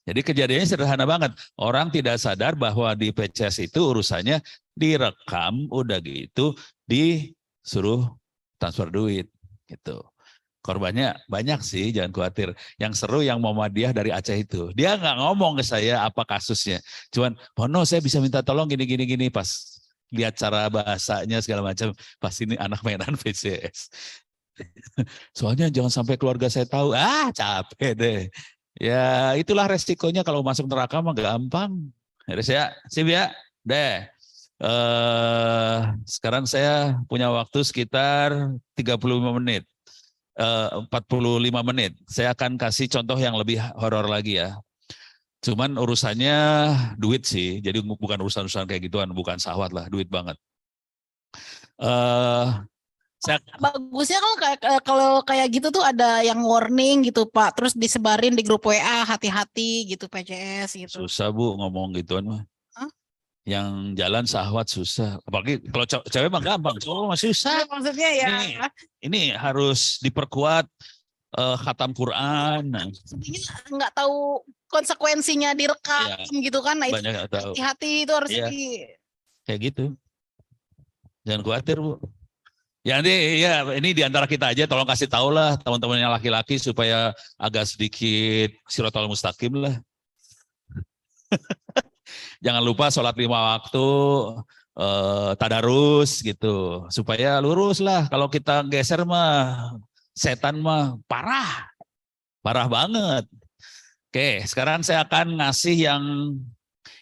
Jadi kejadiannya sederhana banget. Orang tidak sadar bahwa di PCS itu urusannya direkam, udah gitu disuruh transfer duit gitu. Korbannya banyak sih, jangan khawatir. Yang seru yang Muhammadiyah dari Aceh itu. Dia nggak ngomong ke saya apa kasusnya. Cuman, Bono saya bisa minta tolong gini. Pas lihat cara bahasanya segala macam. Pas ini anak mainan VCS. Soalnya jangan sampai keluarga saya tahu. Capek deh. Ya itulah resikonya kalau masuk neraka mah gampang. Harus ya, sip ya. Deh. Sekarang saya punya waktu sekitar 35 menit. 45 menit. Saya akan kasih contoh yang lebih horor lagi ya. Cuman urusannya duit sih. Jadi bukan urusan-urusan kayak gituan, bukan syahwat lah, duit banget. Bagusnya kalau kayak gitu tuh ada yang warning gitu Pak, terus disebarin di grup WA, hati-hati gitu PCS gitu. Susah Bu ngomong gituan mah. Yang jalan syahwat susah. Apalagi kalau cewek mah gampang, cowok mah susah. Maksudnya ya. Ini harus diperkuat khatam Quran. Sebenarnya nggak tahu konsekuensinya direkam gitu kan. Nah, itu hati-hati itu harus kayak gitu. Jangan khawatir Bu. Ya ini di antara kita aja, tolong kasih tahu lah teman-teman yang laki-laki supaya agak sedikit siratal mustaqim lah. Jangan lupa sholat 5 waktu, tadarus gitu, supaya lurus lah. Kalau kita geser mah, setan mah parah banget. Oke, sekarang saya akan ngasih yang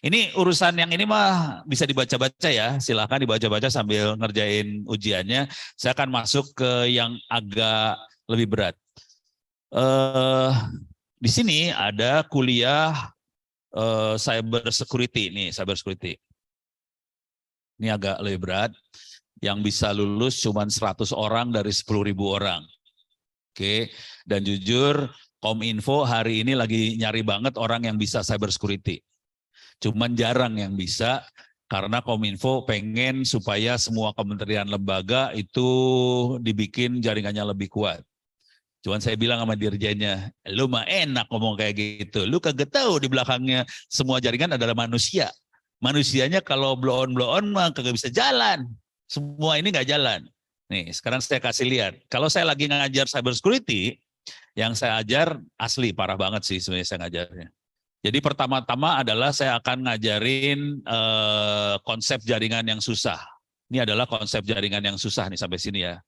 ini urusan yang ini mah bisa dibaca-baca ya. Silahkan dibaca-baca sambil ngerjain ujiannya. Saya akan masuk ke yang agak lebih berat. Di sini ada kuliah cyber security nih, cyber security. Ini agak lebih berat. Yang bisa lulus cuma 100 orang dari 10.000 orang. Oke, dan jujur Kominfo hari ini lagi nyari banget orang yang bisa cyber security. Cuman jarang yang bisa karena Kominfo pengen supaya semua kementerian lembaga itu dibikin jaringannya lebih kuat. Cuman saya bilang sama dirjennya, lu mah enak ngomong kayak gitu. Lu kagak tahu di belakangnya semua jaringan adalah manusia. Manusianya kalau blow on mah kagak bisa jalan. Semua ini nggak jalan. Nih, sekarang saya kasih lihat. Kalau saya lagi ngajar cyber security, yang saya ajar asli parah banget sih sebenarnya saya ngajarnya. Jadi pertama-tama adalah saya akan ngajarin konsep jaringan yang susah. Ini adalah konsep jaringan yang susah nih sampai sini ya.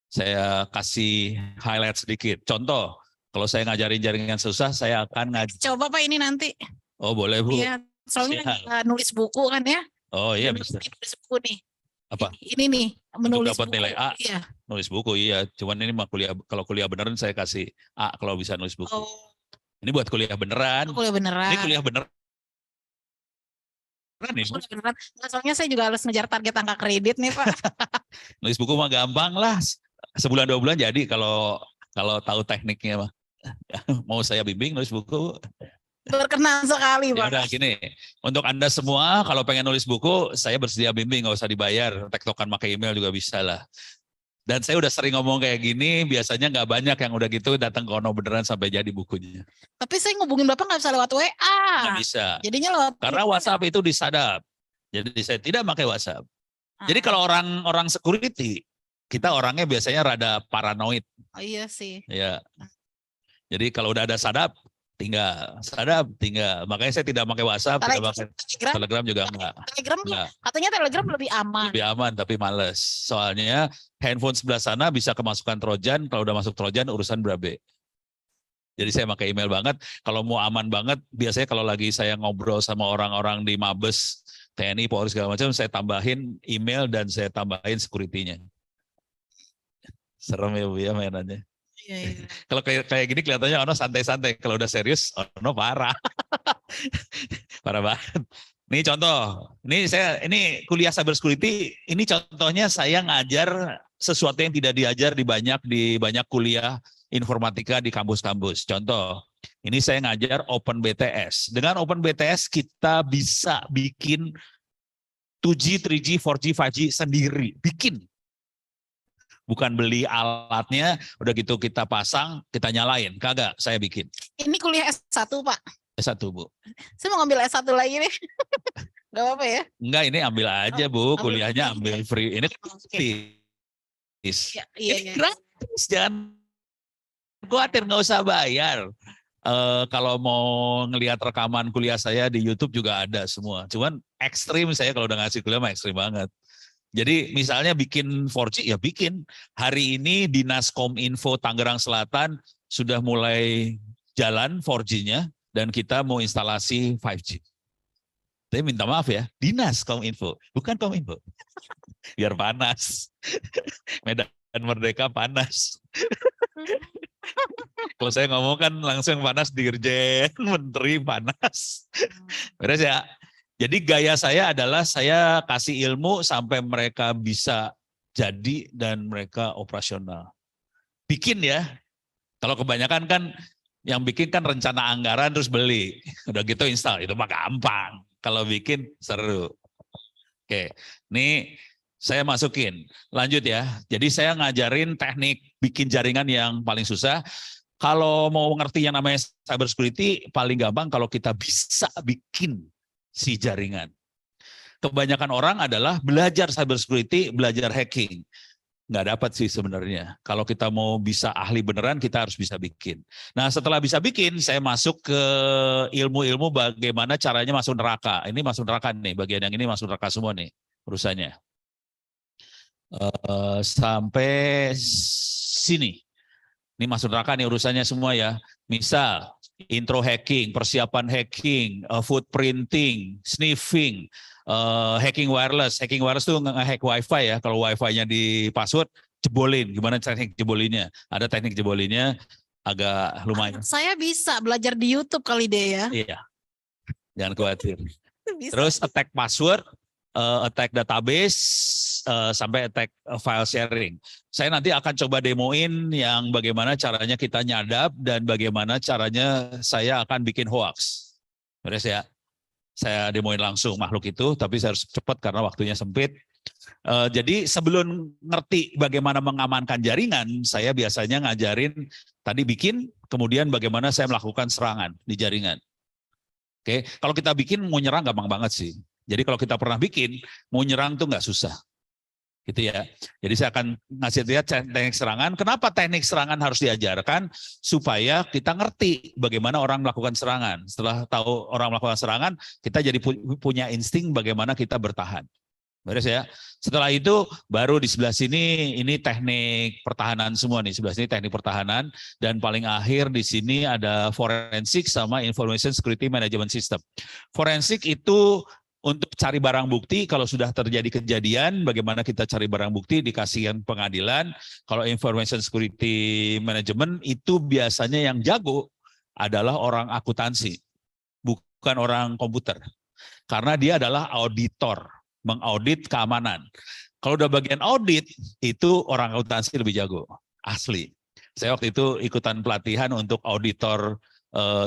Saya kasih highlight sedikit. Contoh, kalau saya ngajarin jaringan susah, saya akan coba Pak ini nanti. Oh boleh Bu. Iya, soalnya nulis buku kan ya. Oh iya bisa. Nulis buku nih. Apa? Ini nih, menulis dapat nilai A. Iya. Nulis buku iya. Cuman ini mah kuliah, kalau kuliah beneran saya kasih A kalau bisa nulis buku. Oh. Ini buat kuliah beneran. Kuliah beneran. Ini kuliah beneran. Beneran. Nah, soalnya saya juga harus ngejar target angka kredit nih Pak. Nulis buku mah gampang lah. Sebulan 2 bulan jadi kalau tahu tekniknya mah. Mau saya bimbing nulis buku. Berkenan sekali Pak. Udah gini, untuk Anda semua kalau pengen nulis buku, saya bersedia bimbing, nggak usah dibayar. Tektokan pakai email juga bisa lah. Dan saya udah sering ngomong kayak gini, biasanya nggak banyak yang udah gitu datang ke Ono beneran sampai jadi bukunya. Tapi saya ngubungin Bapak nggak bisa lewat WA. Nggak bisa. Jadinya lewat karena WhatsApp itu disadap. Jadi saya tidak pakai WhatsApp. Jadi kalau orang security, kita orangnya biasanya rada paranoid. Oh iya sih. Ya. Jadi kalau udah ada sadap, tinggal. Makanya saya tidak pakai WhatsApp, tidak pakai Telegram juga enggak. Telegram enggak. Katanya Telegram lebih aman. Lebih aman tapi males. Soalnya handphone sebelah sana bisa kemasukan Trojan, kalau udah masuk Trojan urusan berabe. Jadi saya pakai email banget. Kalau mau aman banget, biasanya kalau lagi saya ngobrol sama orang-orang di Mabes, TNI, Polri segala macam, saya tambahin email dan saya tambahin security-nya. Serem ya Bu ya mainannya. Iya. Kalau kayak gini kelihatannya Ono santai-santai. Kalau udah serius, Ono parah. Parah banget. Nih contoh. Ini kuliah cyber security. Ini contohnya saya ngajar sesuatu yang tidak diajar di banyak kuliah informatika di kampus-kampus. Contoh. Ini saya ngajar Open BTS. Dengan Open BTS kita bisa bikin 2G, 3G, 4G, 5G sendiri. Bikin. Bukan beli alatnya, udah gitu kita pasang, kita nyalain. Kagak, saya bikin. Ini kuliah S1 Pak? S1 Bu. Saya mau ngambil S1 lagi nih. Gak apa-apa ya? Enggak, ini ambil aja Bu. Kuliahnya ambil free. Ini gratis. Ini gratis, jangan khawatir, nggak usah bayar. Kalau mau ngelihat rekaman kuliah saya di YouTube juga ada semua. Cuman ekstrim saya kalau udah ngasih kuliah mah ekstrim banget. Jadi misalnya bikin 4G, ya bikin. Hari ini Dinas Kominfo Tangerang Selatan sudah mulai jalan 4G-nya dan kita mau instalasi 5G. Tapi minta maaf ya, Dinas Kominfo, bukan Kominfo. Biar panas. Medan Merdeka panas. Kalau saya ngomong kan langsung panas, dirjen, menteri panas. Beres ya? Jadi gaya saya adalah saya kasih ilmu sampai mereka bisa jadi dan mereka operasional. Bikin ya. Kalau kebanyakan kan yang bikin kan rencana anggaran terus beli. Udah gitu install, itu mah gampang. Kalau bikin seru. Oke, ini saya masukin. Lanjut ya. Jadi saya ngajarin teknik bikin jaringan yang paling susah. Kalau mau ngerti yang namanya cyber security, paling gampang kalau kita bisa bikin si jaringan. Kebanyakan orang adalah belajar cyber security, belajar hacking. Nggak dapat sih sebenarnya. Kalau kita mau bisa ahli beneran, kita harus bisa bikin. Nah setelah bisa bikin, saya masuk ke ilmu-ilmu bagaimana caranya masuk neraka. Ini masuk neraka nih, bagian yang ini masuk neraka semua nih urusannya. Sampai sini. Ini masuk neraka nih urusannya semua ya. Misal, intro hacking, persiapan hacking, footprinting, sniffing, hacking wireless. Hacking wireless itu nge-hack wifi ya. Kalau wifi-nya di password, jebolin. Gimana teknik jebolinnya? Ada teknik jebolinnya, agak lumayan. Saya bisa belajar di YouTube kali deh ya. Iya, jangan khawatir. Terus attack password, attack database, sampai attack file sharing. Saya nanti akan coba demoin yang bagaimana caranya kita nyadap dan bagaimana caranya saya akan bikin hoax. Beres ya? Saya demoin langsung makhluk itu, tapi saya harus cepat karena waktunya sempit. Jadi sebelum ngerti bagaimana mengamankan jaringan, saya biasanya ngajarin tadi bikin, kemudian bagaimana saya melakukan serangan di jaringan. Oke, kalau kita bikin mau nyerang gampang banget sih. Jadi kalau kita pernah bikin, mau nyerang tuh nggak susah. Gitu ya. Jadi saya akan ngasih lihat teknik serangan. Kenapa teknik serangan harus diajarkan? Supaya kita ngerti bagaimana orang melakukan serangan. Setelah tahu orang melakukan serangan, kita jadi punya insting bagaimana kita bertahan. Beres ya. Setelah itu baru di sebelah sini ini teknik pertahanan semua nih. Sebelah sini teknik pertahanan dan paling akhir di sini ada forensik sama information security management system. Forensik itu untuk cari barang bukti kalau sudah terjadi kejadian, bagaimana kita cari barang bukti dikasihkan pengadilan. Kalau information security management itu biasanya yang jago adalah orang akuntansi, bukan orang komputer. Karena dia adalah auditor, mengaudit keamanan. Kalau udah bagian audit, itu orang akuntansi lebih jago, asli. Saya waktu itu ikutan pelatihan untuk auditor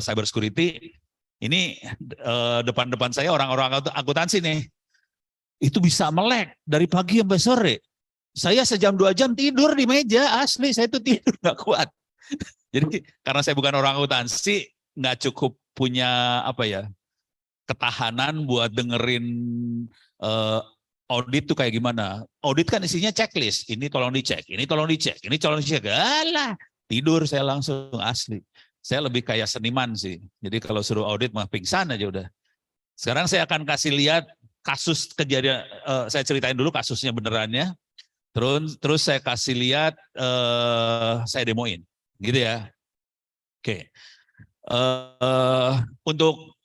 cyber security. Ini depan-depan saya orang-orang akuntansi nih. Itu bisa melek dari pagi sampai sore. Saya sejam 2 jam tidur di meja, asli saya itu tidur nggak kuat. Jadi karena saya bukan orang akuntansi, nggak cukup punya apa ya ketahanan buat dengerin audit tuh kayak gimana. Audit kan isinya checklist, ini tolong dicek, ini tolong dicek, ini tolong dicek. Alah, tidur saya langsung asli. Saya lebih kayak seniman sih. Jadi kalau suruh audit mah pingsan aja udah. Sekarang saya akan kasih lihat kasus kejadian, saya ceritain dulu kasusnya benerannya. Terus saya kasih lihat, saya demoin, gitu ya. Oke.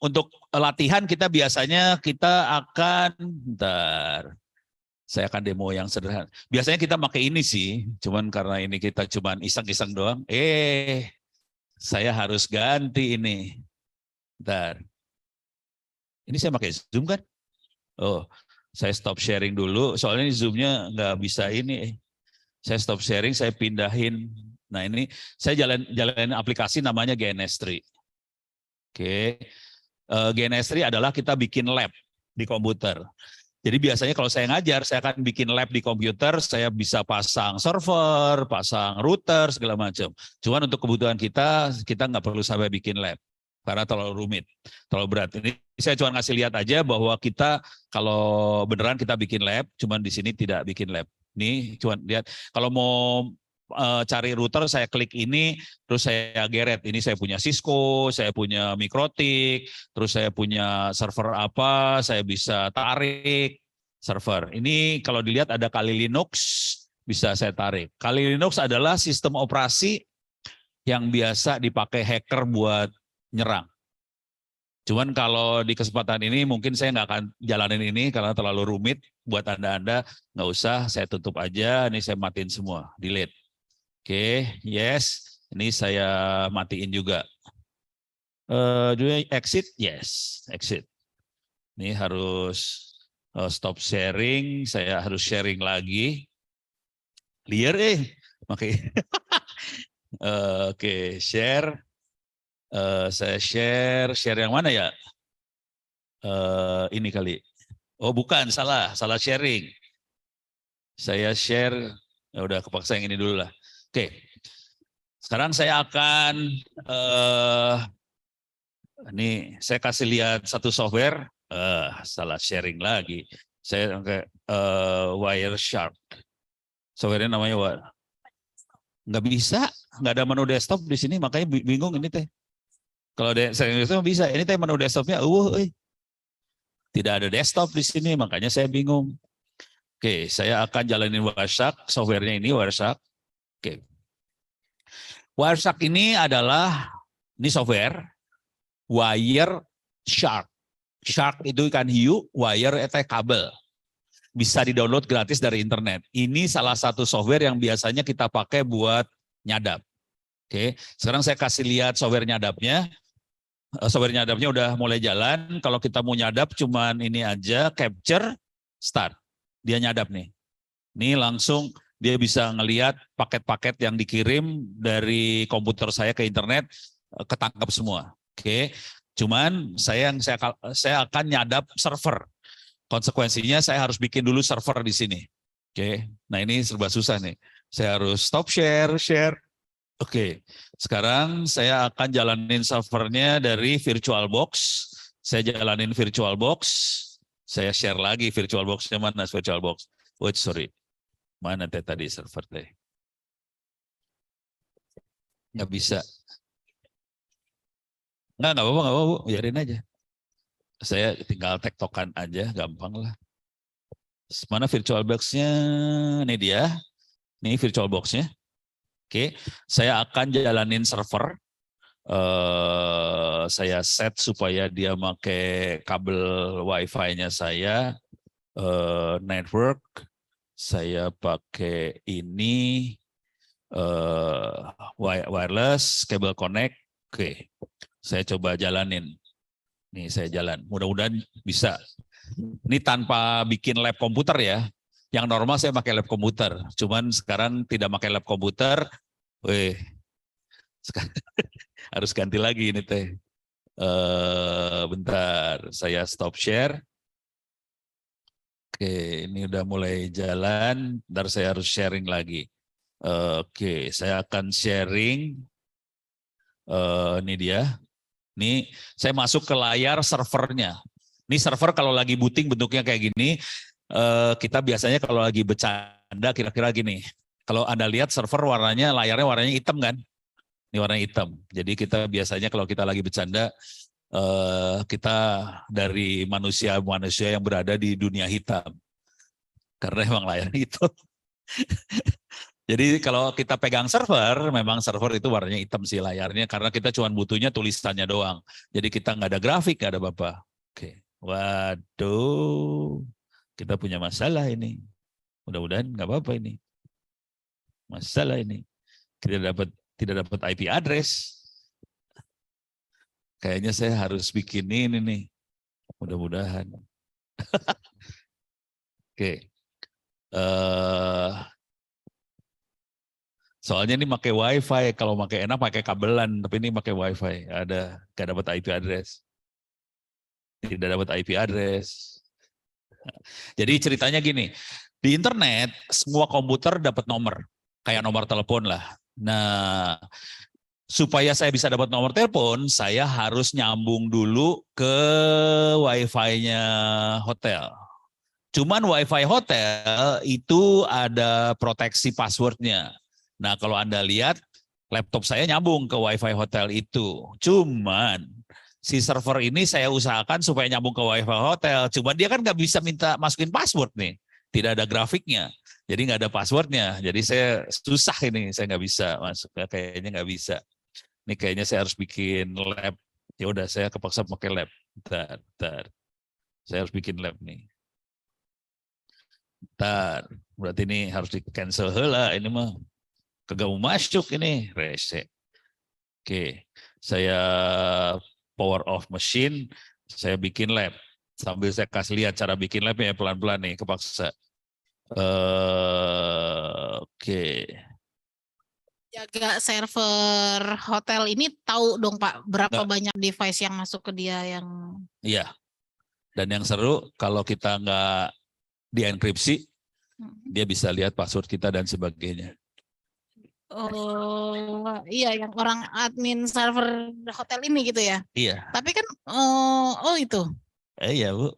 Untuk latihan kita biasanya kita akan, bentar, saya akan demo yang sederhana. Biasanya kita pakai ini sih, cuman karena ini kita cuman iseng-iseng doang. Saya harus ganti ini. Bentar. Ini saya pakai Zoom kan? Oh, saya stop sharing dulu. Soalnya ini Zoom-nya nggak bisa ini. Saya stop sharing, saya pindahin. Nah ini saya jalanin aplikasi namanya GNS3. Oke. GNS3 adalah kita bikin lab di komputer. Jadi biasanya kalau saya ngajar, saya akan bikin lab di komputer, saya bisa pasang server, pasang router, segala macam. Cuman untuk kebutuhan kita nggak perlu sampai bikin lab. Karena terlalu rumit, terlalu berat. Ini saya cuma ngasih lihat aja bahwa kita kalau beneran kita bikin lab, cuman di sini tidak bikin lab. Ini cuma lihat, kalau mau cari router, saya klik ini, terus saya geret. Ini saya punya Cisco, saya punya Mikrotik, terus saya punya server apa, saya bisa tarik server. Ini kalau dilihat ada Kali Linux, bisa saya tarik. Kali Linux adalah sistem operasi yang biasa dipakai hacker buat nyerang. Cuman kalau di kesempatan ini mungkin saya nggak akan jalanin ini karena terlalu rumit buat Anda-Anda, nggak usah, saya tutup aja, ini saya matiin semua, delete. Oke, yes. Ini saya matiin juga. Do exit? Yes, exit. Ini harus stop sharing. Saya harus sharing lagi. Liar Oke. Oke, share. Saya share yang mana ya? Ini kali. Oh bukan, salah sharing. Saya share, ya udah kepaksa yang ini dulu lah. Oke, sekarang saya akan, ini saya kasih lihat satu software, salah sharing lagi. Saya pakai Wireshark. Software-nya namanya what? Nggak bisa, nggak ada menu desktop di sini, makanya bingung ini teh. Kalau saya bisa, ini teh menu desktopnya, tidak ada desktop di sini, makanya saya bingung. Oke, saya akan jalanin Wireshark, softwarenya ini Wireshark. Oke, Wireshark ini adalah, ini software, Wireshark. Shark itu ikan hiu, wire itu kabel. Bisa di-download gratis dari internet. Ini salah satu software yang biasanya kita pakai buat nyadap. Oke, sekarang saya kasih lihat software nyadapnya. Software nyadapnya udah mulai jalan. Kalau kita mau nyadap cuman ini aja, capture, start. Dia nyadap nih. Ini langsung dia bisa ngelihat paket-paket yang dikirim dari komputer saya ke internet, ketangkap semua. Oke, cuman saya akan nyadap server. Konsekuensinya saya harus bikin dulu server di sini. Oke, nah ini serba susah nih. Saya harus stop share. Oke, sekarang saya akan jalanin servernya dari VirtualBox. Saya jalanin VirtualBox. Saya share lagi VirtualBox-nya mana VirtualBox. Wait, sorry. Mana tadi server teh? Nggak bisa. Nggak apa-apa, biarin aja. Saya tinggal tektokan aja, gampang lah. Mana VirtualBox-nya? Ini dia. Ini VirtualBox-nya. Oke, saya akan jalanin server. Saya set supaya dia pakai kabel Wi-Fi-nya saya. Network. Saya pakai ini. Wireless, kabel connect. Oke, saya coba jalanin. Nih saya jalan, mudah-mudahan bisa. Ini tanpa bikin lab komputer ya. Yang normal saya pakai lab komputer. Cuman sekarang tidak pakai lab komputer. Harus ganti lagi ini teh. Bentar, saya stop share. Oke, ini udah mulai jalan. Bentar saya harus sharing lagi. Oke, saya akan sharing. Ini dia. Ini saya masuk ke layar servernya. Ini server kalau lagi booting bentuknya kayak gini, kita biasanya kalau lagi bercanda kira-kira gini. Kalau Anda lihat server layarnya warnanya hitam kan? Ini warna hitam. Jadi kita biasanya kalau kita lagi bercanda, kita dari manusia yang berada di dunia hitam. Karena emang layarnya hitam. Jadi kalau kita pegang server, memang server itu warnanya hitam sih layarnya, karena kita cuma butuhnya tulisannya doang. Jadi kita nggak ada grafik, nggak ada apa-apa. Oke, waduh, kita punya masalah ini. Mudah-mudahan nggak apa-apa ini. Masalah ini, kita tidak dapat IP address. Kayaknya saya harus bikin ini nih. Mudah-mudahan. Oke. Soalnya ini pakai WiFi, kalau pakai enak pakai kabelan, tapi ini pakai WiFi, nggak dapat IP address, tidak dapat IP address. Jadi ceritanya gini, di internet semua komputer dapat nomor, kayak nomor telepon lah. Nah, supaya saya bisa dapat nomor telepon, saya harus nyambung dulu ke WiFi-nya hotel. Cuman WiFi hotel itu ada proteksi passwordnya. Nah, kalau Anda lihat, laptop saya nyambung ke WiFi hotel itu. Cuman, si server ini saya usahakan supaya nyambung ke WiFi hotel. Cuman dia kan nggak bisa minta masukin password nih. Tidak ada grafiknya. Jadi nggak ada passwordnya. Jadi saya susah ini. Saya nggak bisa masuk. Kayaknya nggak bisa. Ini kayaknya saya harus bikin lab. Ya udah, saya kepaksa pakai lab. Bentar. Saya harus bikin lab nih. Bentar. Berarti ini harus di-cancel heula ini mah. Kagak mau masuk ini, rese. Oke, saya power off machine, saya bikin lab. Sambil saya kasih lihat cara bikin labnya pelan-pelan nih, kepaksa. Oke. Jaga server hotel ini tahu dong Pak berapa banyak device yang masuk ke dia yang. Iya. Dan yang seru kalau kita nggak dienkripsi, dia bisa lihat password kita dan sebagainya. Oh iya, yang orang admin server hotel ini gitu ya? Iya. Tapi kan itu. Iya Bu.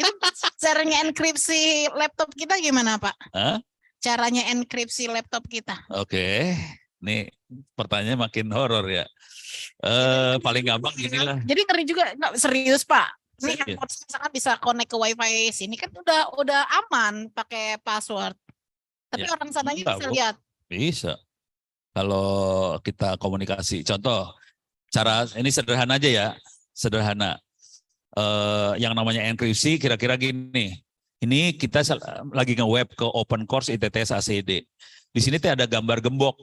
Itu caranya enkripsi laptop kita gimana Pak? Hah? Caranya enkripsi laptop kita? Oke. Ini pertanyaannya makin horor ya. Paling gampang inilah. Jadi ngeri juga, nggak serius Pak. Ini handphone misalkan bisa connect ke WiFi sini kan udah aman pakai password. Tapi ya, orang sananya bisa lihat. Bisa. Kalau kita komunikasi, contoh, cara ini sederhana aja ya, sederhana. Yang namanya enkripsi kira-kira gini. Ini kita lagi nge-web ke Open Course ITTS ACD. Di sini tuh ada gambar gembok.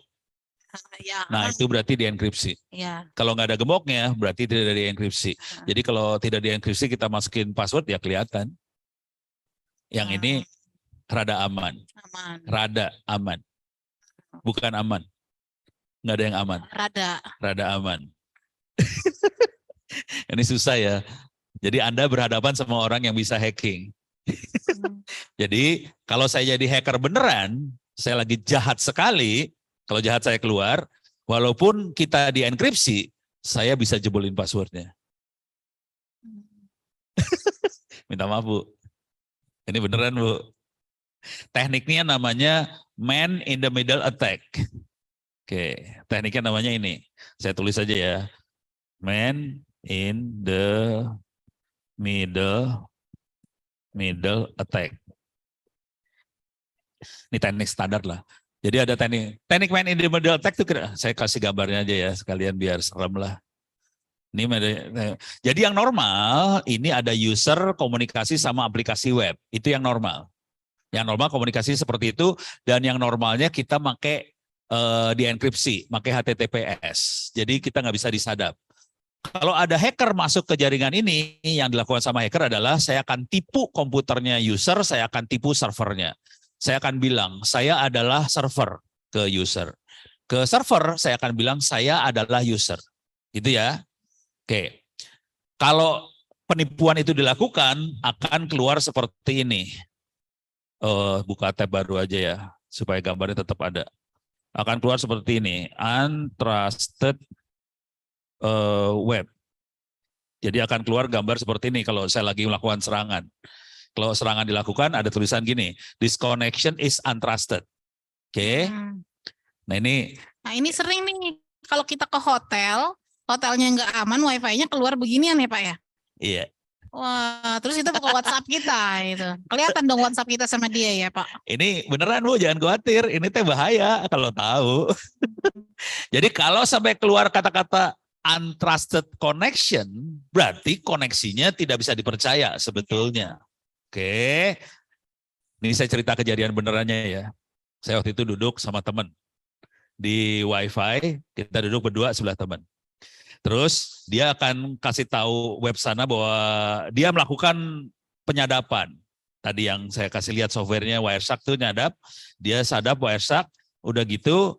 Ya. Nah itu berarti dienkripsi. Ya. Kalau nggak ada gemboknya berarti tidak dienkripsi. Jadi kalau tidak dienkripsi kita masukin password ya kelihatan. Yang ini rada aman. Rada aman. Bukan aman. Nggak ada yang aman. Rada aman. Ini susah ya. Jadi Anda berhadapan sama orang yang bisa hacking. Jadi kalau saya jadi hacker beneran, saya lagi jahat sekali, kalau jahat saya keluar, walaupun kita dienkripsi, saya bisa jebolin passwordnya. Minta maaf Bu. Ini beneran Bu. Tekniknya namanya man in the middle attack. Oke, tekniknya namanya ini. Saya tulis aja ya. Man in the middle attack. Ini teknik standar lah. Jadi ada teknik man in the middle attack itu saya kasih gambarnya aja ya sekalian biar serem lah. Jadi yang normal ini ada user komunikasi sama aplikasi web. Itu yang normal. Yang normal komunikasi seperti itu dan yang normalnya kita pakai dienkripsi, pakai HTTPS. Jadi kita nggak bisa disadap. Kalau ada hacker masuk ke jaringan ini, yang dilakukan sama hacker adalah saya akan tipu komputernya user, saya akan tipu servernya. Saya akan bilang, saya adalah server ke user. Ke server, saya akan bilang, saya adalah user. Gitu ya. Oke. Kalau penipuan itu dilakukan, akan keluar seperti ini. Buka tab baru aja ya, supaya gambarnya tetap ada. Akan keluar seperti ini. Untrusted web. Jadi akan keluar gambar seperti ini kalau saya lagi melakukan serangan. Kalau serangan dilakukan ada tulisan gini, this connection is untrusted. Oke. Nah ini sering nih kalau kita ke hotel, hotelnya nggak aman, wifi-nya keluar beginian ya Pak ya? Iya. Wah, terus itu buka WhatsApp kita itu. Kelihatan dong WhatsApp kita sama dia ya Pak. Ini beneran Bu, jangan khawatir. Ini teh bahaya kalau tahu. Jadi kalau sampai keluar kata-kata untrusted connection, berarti koneksinya tidak bisa dipercaya sebetulnya. Oke, ini saya cerita kejadian benerannya ya. Saya waktu itu duduk sama teman di WiFi, kita duduk berdua sebelah teman. Terus dia akan kasih tahu web sana bahwa dia melakukan penyadapan. Tadi yang saya kasih lihat softwarenya Wireshark tuh nyadap, dia sadap Wireshark, udah gitu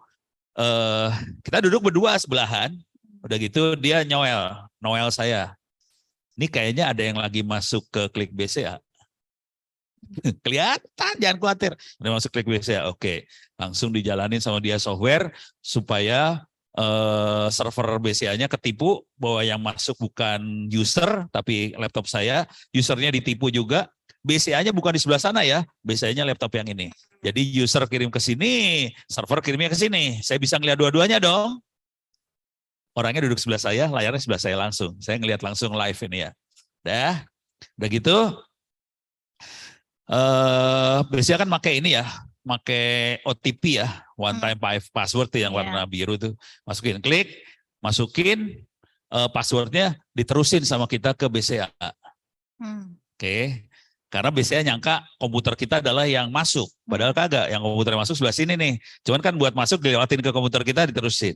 kita duduk berdua sebelahan, udah gitu dia Noel saya. Ini kayaknya ada yang lagi masuk ke Klik BCA. Kelihatan, jangan khawatir. Udah masuk Klik BCA, oke. Langsung dijalanin sama dia software supaya server BCA-nya ketipu bahwa yang masuk bukan user, tapi laptop saya. Usernya ditipu juga. BCA-nya bukan di sebelah sana ya, BCA-nya laptop yang ini. Jadi user kirim ke sini, server kirimnya ke sini. Saya bisa ngeliat dua-duanya dong. Orangnya duduk sebelah saya, layarnya sebelah saya langsung. Saya ngeliat langsung live ini ya. Udah gitu. Biasanya kan pakai ini ya, pakai OTP ya, one time password yang warna biru tuh. Masukin, klik, masukin passwordnya, diterusin sama kita ke BCA. Oke. Karena BCA nyangka komputer kita adalah yang masuk, padahal kagak. Yang komputer yang masuk sebelah sini nih. Cuman kan buat masuk dilewatin ke komputer kita, diterusin.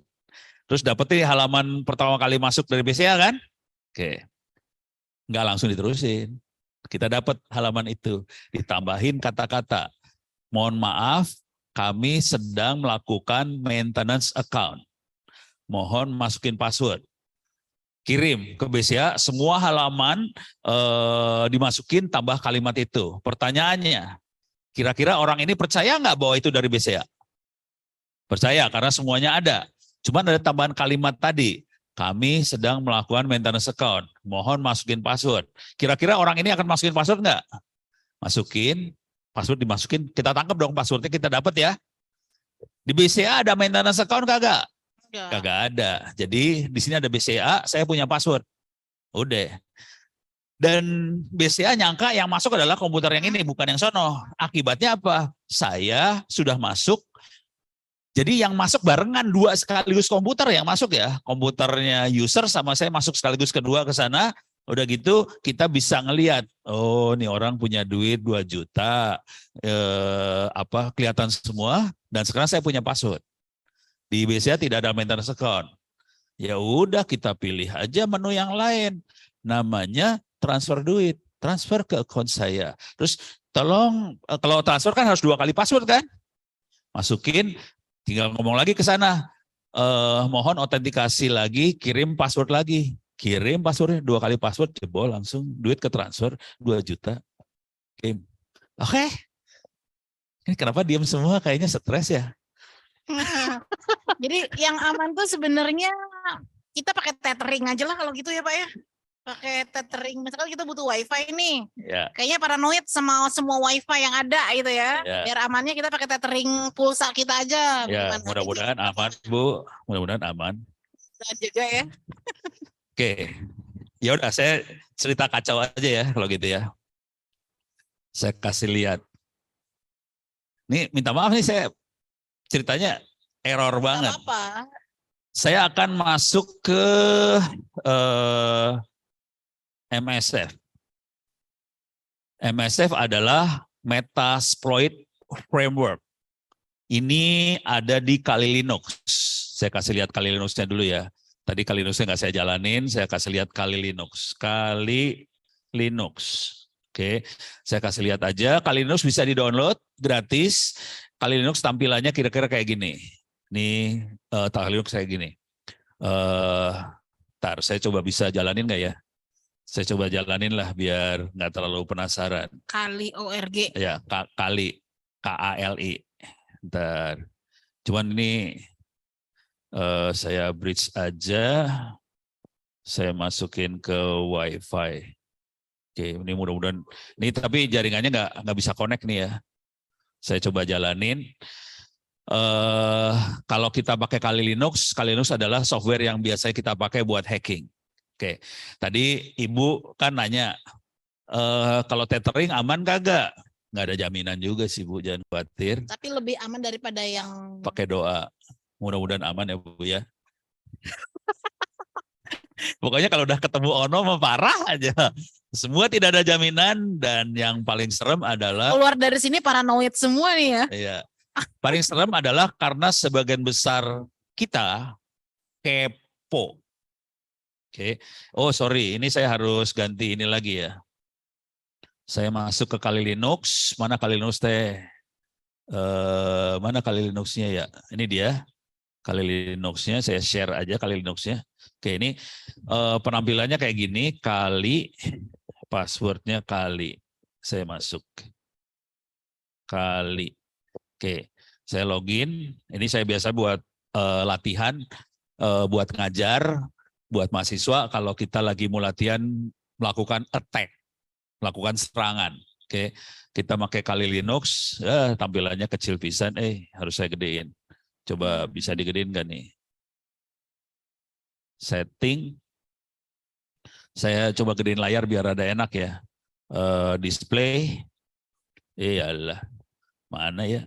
Terus dapetin halaman pertama kali masuk dari BCA kan? Oke. Nggak langsung diterusin. Kita dapat halaman itu, ditambahin kata-kata. mohon maaf, kami sedang melakukan maintenance account. Mohon masukin password. Kirim ke BCA, semua halaman dimasukin tambah kalimat itu. Pertanyaannya, kira-kira orang ini percaya nggak bahwa itu dari BCA? Percaya, karena semuanya ada. Cuman ada tambahan kalimat tadi. Kami sedang melakukan maintenance account. Mohon masukin password. Kira-kira orang ini akan masukin password nggak? Masukin, password dimasukin. Kita tangkap dong passwordnya, kita dapat ya. Di BCA ada maintenance account kagak? Kagak ada. Jadi di sini ada BCA, saya punya password. Udah. Dan BCA nyangka yang masuk adalah komputer yang ini, bukan yang sono. Akibatnya apa? Saya sudah masuk. Jadi yang masuk barengan, dua sekaligus komputer yang masuk ya. Komputernya user sama saya masuk sekaligus kedua ke sana. Udah gitu kita bisa ngelihat, oh nih orang punya duit 2 juta. Kelihatan semua. Dan sekarang saya punya password. Di BCA tidak ada maintenance account. Ya udah kita pilih aja menu yang lain. Namanya transfer duit. Transfer ke account saya. Terus tolong, kalau transfer kan harus 2 kali password kan? Masukin. Tinggal ngomong lagi ke sana, mohon autentikasi lagi, kirim password lagi. Kirim passwordnya 2 kali password, jebol langsung duit ke transfer 2 juta. Oke. Ini kenapa diam semua, kayaknya stres ya? Jadi yang aman tuh sebenarnya kita pakai tethering aja lah kalau gitu ya Pak ya. Pakai tethering, misalkan kita butuh wifi nih, kayaknya paranoid sama semua wifi yang ada gitu ya. Biar amannya kita pakai tethering pulsa kita aja. Ya, mudah-mudahan aman Bu, mudah-mudahan aman. Dan juga ya. Oke, ya udah saya cerita kacau aja ya kalau gitu ya. Saya kasih lihat. Nih minta maaf nih, saya ceritanya error banget. Apa? Saya akan masuk ke MSF. MSF adalah Metasploit Framework. Ini ada di Kali Linux. Saya kasih lihat Kali Linuxnya dulu ya. Tadi Kali Linuxnya nggak saya jalanin, saya kasih lihat Kali Linux. Kali Linux. Oke, saya kasih lihat aja. Kali Linux bisa di-download gratis. Kali Linux tampilannya kira-kira kayak gini. Ini Kali Linux kayak gini. Ntar saya coba bisa jalanin nggak ya? Saya coba jalanin lah biar nggak terlalu penasaran. Kali ORG. Ya, Kali, KALI. Ntar. Cuman ini saya bridge aja. Saya masukin ke WiFi. Oke, ini mudah-mudahan. Ini tapi jaringannya nggak bisa connect nih ya. Saya coba jalanin. Kalau kita pakai Kali Linux adalah software yang biasanya kita pakai buat hacking. Oke, tadi Ibu kan nanya, kalau tethering aman kagak? Nggak ada jaminan juga sih Bu, jangan khawatir. Tapi lebih aman daripada yang... Pakai doa, mudah-mudahan aman ya Bu ya. Pokoknya kalau udah ketemu Ono mah parah aja. Semua tidak ada jaminan dan yang paling serem adalah... Keluar dari sini paranoid semua nih ya. Iya. Paling serem adalah karena sebagian besar kita kepo. Oke. Oh sorry, ini saya harus ganti ini lagi ya. Saya masuk ke Kali Linux, mana Kali Linux teh? Mana Kali Linuxnya ya? Ini dia. Kali Linuxnya, saya share aja Kali Linuxnya. Oke, ini penampilannya kayak gini, Kali, passwordnya Kali. Saya masuk. Kali. Oke, saya login. Ini saya biasa buat latihan, buat ngajar, buat mahasiswa kalau kita lagi mau latihan melakukan attack, melakukan serangan. Oke, kita pakai Kali Linux, tampilannya kecil pisan, harus saya gedein. Coba bisa digedein nggak nih? Setting, saya coba gedein layar biar ada enak ya. Display, iyalah, mana ya?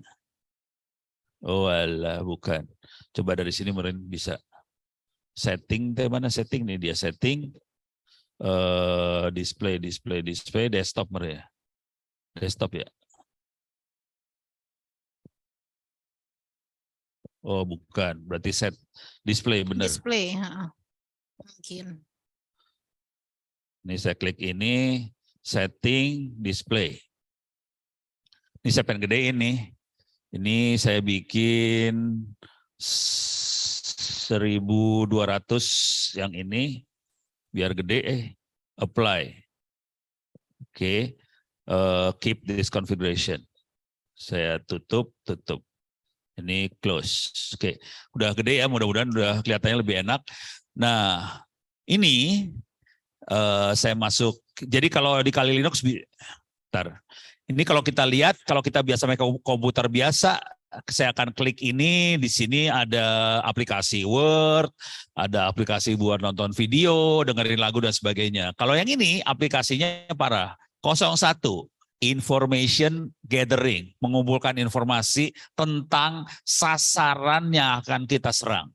Oh alah, bukan. Coba dari sini mungkin bisa. Setting, mana setting nih dia setting. Display, desktop mereka. Desktop ya. Oh bukan, berarti set display benar. Display, mungkin. Ini saya klik ini, setting, display. Ini saya pengen gedein nih. Ini saya bikin 1200 yang ini biar gede apply. Oke. Keep this configuration. Saya tutup. Ini close. Oke. Udah gede ya, mudah-mudahan udah kelihatannya lebih enak. Nah, ini saya masuk. Jadi kalau di Kali Linux ini kalau kita lihat, kalau kita biasa pakai komputer biasa, saya akan klik ini, di sini ada aplikasi Word, ada aplikasi buat nonton video, dengerin lagu dan sebagainya. Kalau yang ini aplikasinya parah. 01, information gathering, mengumpulkan informasi tentang sasaran yang akan kita serang.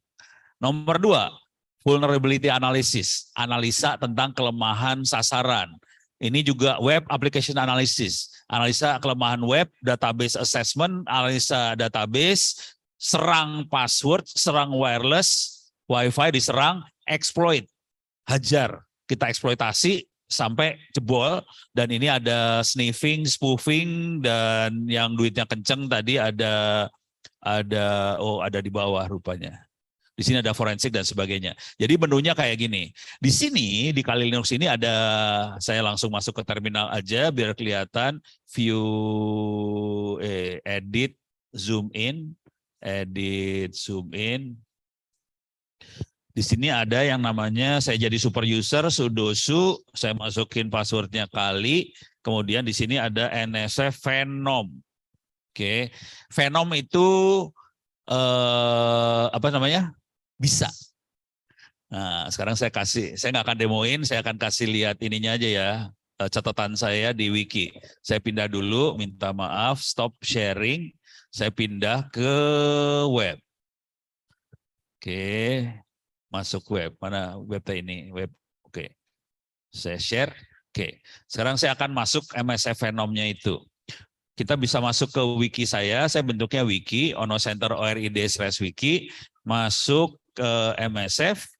Nomor 2, vulnerability analysis, analisa tentang kelemahan sasaran. Ini juga web application analysis, analisa kelemahan web, database assessment, analisa database, serang password, serang wireless, wifi diserang, exploit, hajar, kita eksploitasi sampai jebol. Dan ini ada sniffing, spoofing, dan yang duitnya kenceng tadi ada di bawah rupanya. Di sini ada forensik dan sebagainya. Jadi menunya kayak gini. Di sini di Kali Linux ini ada, saya langsung masuk ke terminal aja biar kelihatan view, edit, zoom in. Di sini ada yang namanya, saya jadi super user, sudo su, saya masukin passwordnya Kali. Kemudian di sini ada NSF Venom. Oke, Venom itu apa namanya? Bisa. Nah, sekarang saya nggak akan demoin, saya akan kasih lihat ininya aja ya, catatan saya di wiki. Saya pindah dulu, minta maaf, stop sharing, saya pindah ke web. Oke, masuk web, mana webnya ini? Web, oke. Saya share, oke. Sekarang saya akan masuk MSF Venomnya itu. Kita bisa masuk ke wiki saya bentuknya wiki, onocenter ORID/wiki, masuk ke MSF,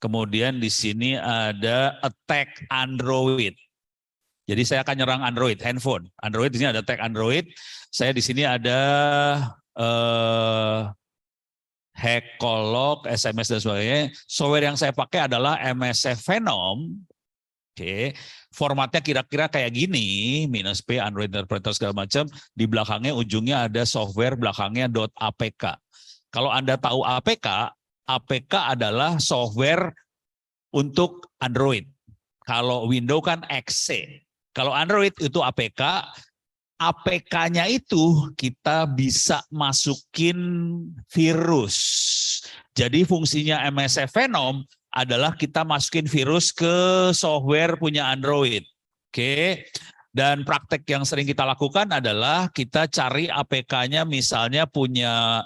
kemudian di sini ada attack Android. Jadi saya akan nyerang Android, handphone. Android di sini ada attack Android. Saya di sini ada hack, call, SMS dan sebagainya. Software yang saya pakai adalah MSF Venom. Oke, formatnya kira-kira kayak gini, -p, Android Interpreter segala macam. Di belakangnya ujungnya ada software, belakangnya .apk. Kalau Anda tahu APK, APK adalah software untuk Android. Kalau Windows kan exe. Kalau Android itu APK, APK-nya itu kita bisa masukin virus. Jadi fungsinya MSF Venom adalah kita masukin virus ke software punya Android. Oke. Dan praktek yang sering kita lakukan adalah kita cari APK-nya, misalnya punya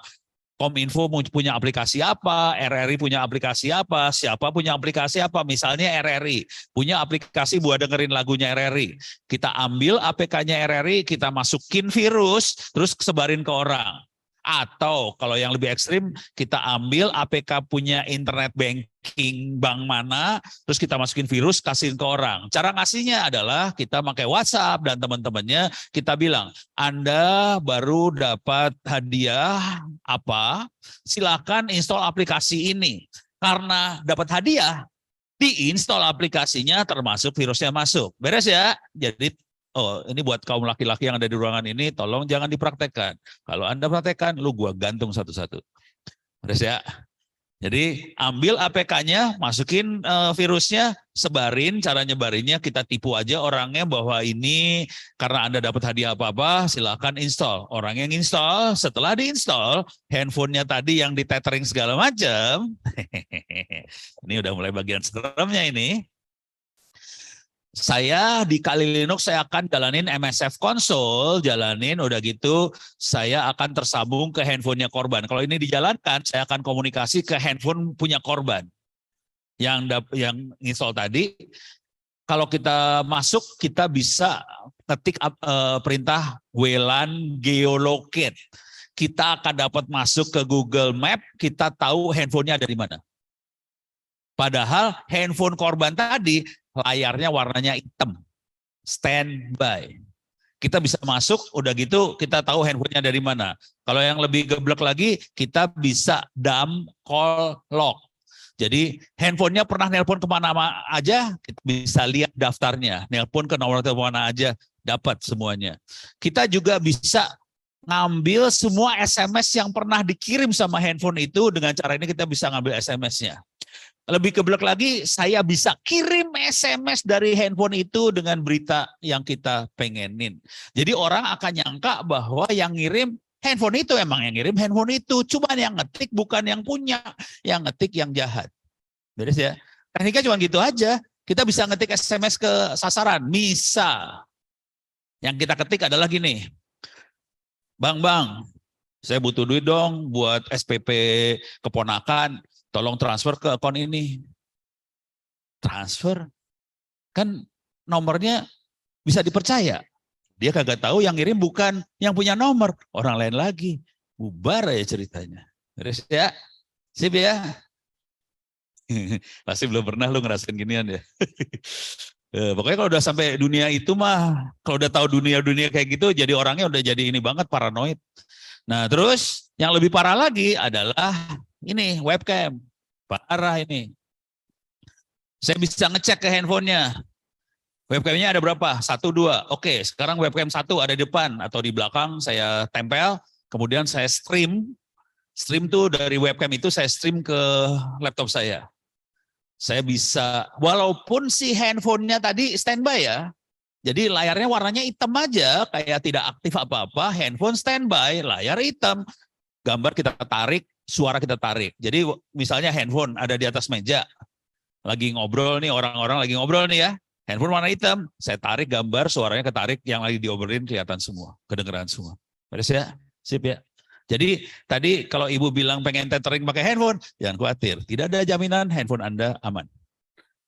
Kominfo punya aplikasi apa, RRI punya aplikasi apa, siapa punya aplikasi apa, misalnya RRI punya aplikasi buat dengerin lagunya RRI. Kita ambil APK-nya RRI, kita masukin virus, terus sebarin ke orang. Atau kalau yang lebih ekstrim, kita ambil APK punya internet banking bank mana, terus kita masukin virus, kasihin ke orang. Cara ngasihnya adalah kita pakai WhatsApp dan teman-temannya, kita bilang, Anda baru dapat hadiah apa, silakan install aplikasi ini. Karena dapat hadiah, diinstal aplikasinya termasuk virusnya masuk. Beres ya? Jadi ini buat kaum laki-laki yang ada di ruangan ini, tolong jangan dipraktekkan. Kalau Anda praktekkan, lu gua gantung satu-satu. Beres ya? Jadi ambil APK-nya, masukin virusnya, sebarin, cara nyebarinnya kita tipu aja orangnya bahwa ini karena Anda dapat hadiah apa-apa, silakan install. Orang yang install, setelah diinstal, handphonenya tadi yang di-tethering segala macam, ini udah mulai bagian seremnya ini. Saya di Kali Linux saya akan jalanin MSF Console, jalanin udah gitu saya akan tersambung ke handphonenya korban. Kalau ini dijalankan, saya akan komunikasi ke handphone punya korban yang install tadi. Kalau kita masuk, kita bisa ketik perintah WLAN geolocate. Kita akan dapat masuk ke Google Map, kita tahu handphonenya ada di mana. Padahal handphone korban tadi layarnya warnanya hitam, standby. Kita bisa masuk, udah gitu kita tahu handphonenya dari mana. Kalau yang lebih geblek lagi, kita bisa dump, call, lock. Jadi handphonenya pernah nelpon kemana aja, kita bisa lihat daftarnya. Nelpon ke nomor telepon mana aja, dapat semuanya. Kita juga bisa ngambil semua SMS yang pernah dikirim sama handphone itu. Dengan cara ini kita bisa ngambil SMS-nya. Lebih geblek lagi, saya bisa kirim SMS dari handphone itu dengan berita yang kita pengenin. Jadi orang akan nyangka bahwa yang ngirim handphone itu, emang yang ngirim handphone itu. Cuma yang ngetik bukan yang punya, yang ngetik yang jahat. Beres ya? Tekniknya cuma gitu aja. Kita bisa ngetik SMS ke sasaran. Misal, yang kita ketik adalah gini. Bang, saya butuh duit dong buat SPP keponakan. Tolong transfer ke akun ini. Transfer? Kan nomornya bisa dipercaya. Dia kagak tahu yang ngirim bukan yang punya nomor. Orang lain lagi. Bubar ya ceritanya. Beres ya? Sip ya? Pasti belum pernah lu ngerasain ginian ya. Pokoknya kalau udah sampai dunia itu mah, kalau udah tahu dunia-dunia kayak gitu, jadi orangnya udah jadi ini banget, paranoid. Nah terus yang lebih parah lagi adalah ini webcam. Parah ini. Saya bisa ngecek ke handphonenya. Webcamnya ada berapa? 1, 2. Oke, sekarang webcam 1 ada di depan atau di belakang, saya tempel. Kemudian saya stream. Stream tuh dari webcam itu saya stream ke laptop saya. Saya bisa, walaupun si handphonenya tadi standby ya. Jadi layarnya warnanya hitam aja, kayak tidak aktif apa-apa. Handphone standby, layar hitam. Gambar kita tarik, suara kita tarik. Jadi misalnya handphone ada di atas meja, lagi ngobrol nih, orang-orang lagi ngobrol nih ya, handphone warna hitam, saya tarik gambar, suaranya ketarik, yang lagi diobrolin kelihatan semua, kedengeran semua. Beres ya? Sip ya? Jadi tadi kalau ibu bilang pengen tethering pakai handphone, jangan khawatir, tidak ada jaminan handphone Anda aman.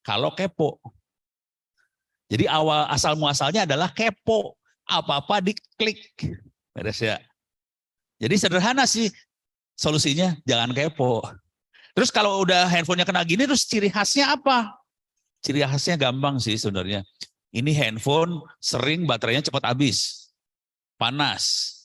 Kalau kepo. Jadi asal muasalnya adalah kepo, apa-apa diklik. Beres ya? Jadi sederhana sih solusinya, jangan kepo. Terus kalau udah handphonenya kena gini, terus ciri khasnya apa? Ciri khasnya gampang sih sebenarnya. Ini handphone sering baterainya cepat habis, panas.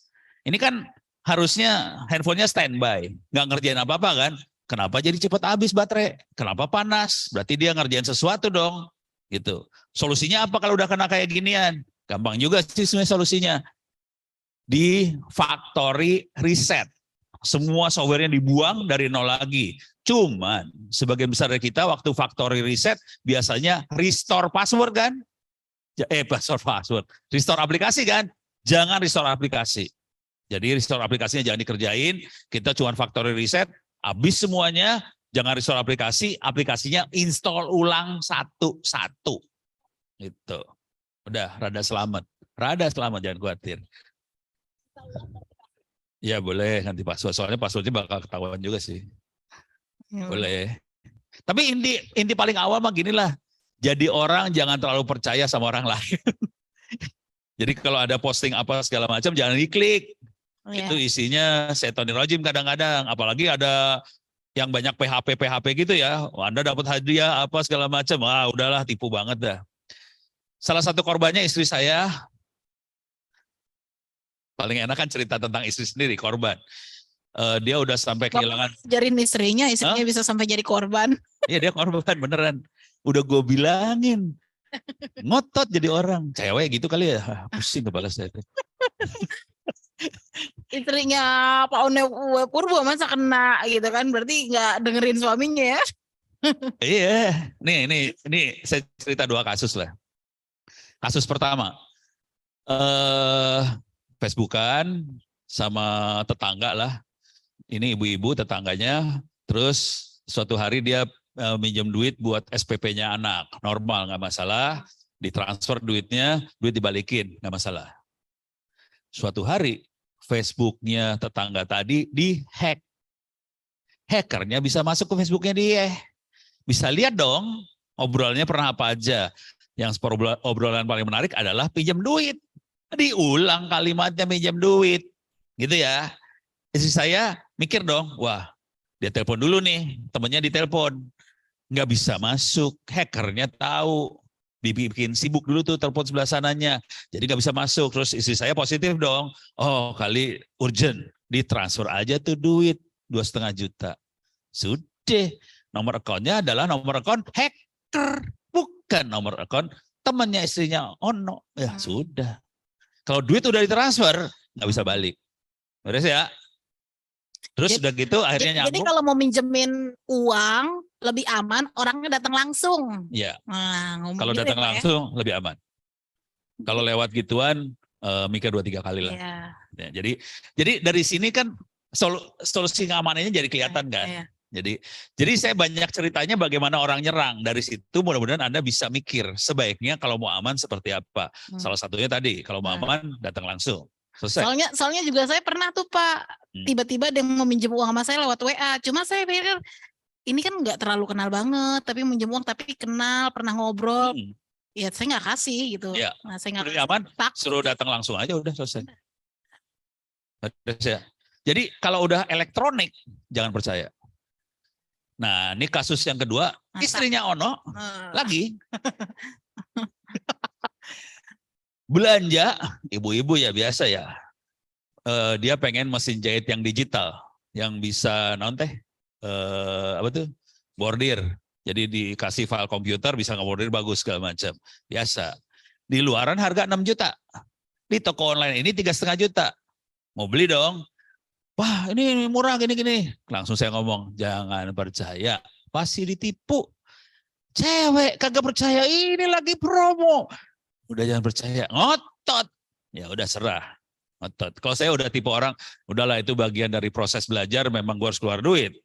Ini kan harusnya handphonenya standby, nggak ngerjain apa-apa kan? Kenapa jadi cepat habis baterai? Kenapa panas? Berarti dia ngerjain sesuatu dong. Gitu. Solusinya apa kalau udah kena kayak ginian? Gampang juga sih sebenarnya solusinya. Di factory reset. Semua softwarenya dibuang dari nol lagi. Cuman sebagian besar dari kita waktu factory reset biasanya restore password kan? Password. Restore aplikasi kan? Jangan restore aplikasi. Jadi restore aplikasinya jangan dikerjain. Kita cuma factory reset, habis semuanya. Jangan restore aplikasi, aplikasinya install ulang satu-satu. Gitu. Udah, rada selamat. Rada selamat, jangan khawatir. Ya boleh ganti password, soalnya passwordnya bakal ketahuan juga sih. Boleh. Tapi inti paling awal mah gini lah. Jadi orang jangan terlalu percaya sama orang lain. Jadi kalau ada posting apa segala macam jangan diklik. Itu isinya setonir rajim kadang-kadang. Apalagi ada yang banyak PHP gitu ya. Anda dapat hadiah apa segala macam. Wah udahlah tipu banget dah. Salah satu korbannya istri saya. Paling enak kan cerita tentang istri sendiri, korban. Dia udah sampai kehilangan. Ajarin istrinya bisa sampai jadi korban. Iya dia korban beneran. Udah gue bilangin. Ngotot jadi orang. Cewek gitu kali ya. Pusing kepala saya. Istrinya Pak One Purbo masa kena gitu kan. Berarti nggak dengerin suaminya ya. Iya. Nih saya cerita 2 kasus lah. Kasus pertama. Facebookan sama tetangga lah. Ini ibu-ibu tetangganya. Terus suatu hari dia minjem duit buat SPP-nya anak. Normal, nggak masalah. Ditransfer duitnya, duit dibalikin, nggak masalah. Suatu hari Facebook-nya tetangga tadi dihack. Hackernya bisa masuk ke Facebook-nya dia. Bisa lihat dong obrolannya pernah apa aja. Yang obrolan paling menarik adalah pinjam duit. Diulang kalimatnya pinjam duit. Gitu ya. Istri saya mikir dong, wah dia telepon dulu nih, temennya ditelepon. Nggak bisa masuk, hackernya tahu. dibikin sibuk dulu tuh telepon sebelah sananya. Jadi nggak bisa masuk. Terus istri saya positif dong. Oh kali urgent. Ditransfer aja tuh duit 2,5 juta. Sudah. Nomor akunnya adalah nomor akun hacker. Bukan nomor akun temannya istrinya Ono. Ya sudah. Kalau duit udah ditransfer, nggak bisa balik. Beres ya? Terus udah gitu akhirnya nyambung. Jadi kalau mau minjemin uang lebih aman orangnya datang langsung. Iya. Nah, kalau gitu datang langsung lebih aman. Kalau lewat gituan mikir 2-3 kali lah. Iya. Ya, jadi dari sini kan solusi keamanannya jadi kelihatan kan. Iya. Jadi saya banyak ceritanya bagaimana orang nyerang. Dari situ mudah-mudahan Anda bisa mikir sebaiknya kalau mau aman seperti apa. Salah satunya tadi kalau mau aman datang langsung. Selesai. Soalnya juga saya pernah tuh Pak, tiba-tiba dia mau minjem uang sama saya lewat WA. Cuma saya pikir ini kan nggak terlalu kenal banget, tapi minjem uang tapi kenal, pernah ngobrol. Ya saya nggak kasih gitu. Ya. Nah, saya nggak aman, suruh datang langsung aja udah selesai. Jadi kalau udah elektronik jangan percaya. Nah ini kasus yang kedua, istrinya Ono lagi. Belanja, ibu-ibu ya biasa ya. Dia pengen mesin jahit yang digital, yang bisa apa tuh? Bordir. Jadi dikasih file komputer bisa ngebordir bagus segala macam. Biasa. Di luaran harga 6 juta. Di toko online ini 3,5 juta. Mau beli dong. Wah, ini murah gini-gini. Langsung saya ngomong, jangan percaya. Pasti ditipu. Cewek kagak percaya, ini lagi promo. Udah jangan percaya, ngotot. Ya udah serah, ngotot. Kalau saya udah tipe orang, udahlah itu bagian dari proses belajar, memang gue harus keluar duit.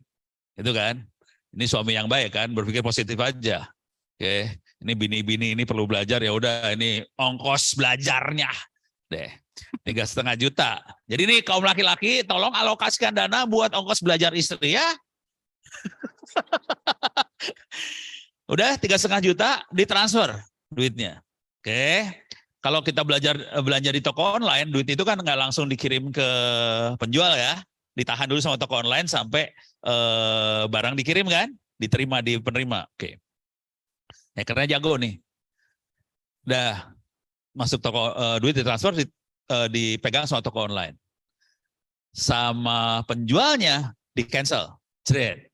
Itu kan. Ini suami yang baik kan, berpikir positif aja. Oke, ini bini-bini ini perlu belajar, ya udah ini ongkos belajarnya. Deh, 3,5 juta. Jadi nih kaum laki-laki tolong alokasikan dana buat ongkos belajar istri ya. Udah 3,5 juta ditransfer duitnya. Oke, kalau kita belanja di toko online, duit itu kan nggak langsung dikirim ke penjual ya, ditahan dulu sama toko online sampai barang dikirim kan, diterima di penerima. Oke, hackernya jago nih, udah masuk toko duit ditransfer dipegang sama toko online, sama penjualnya di cancel, jret,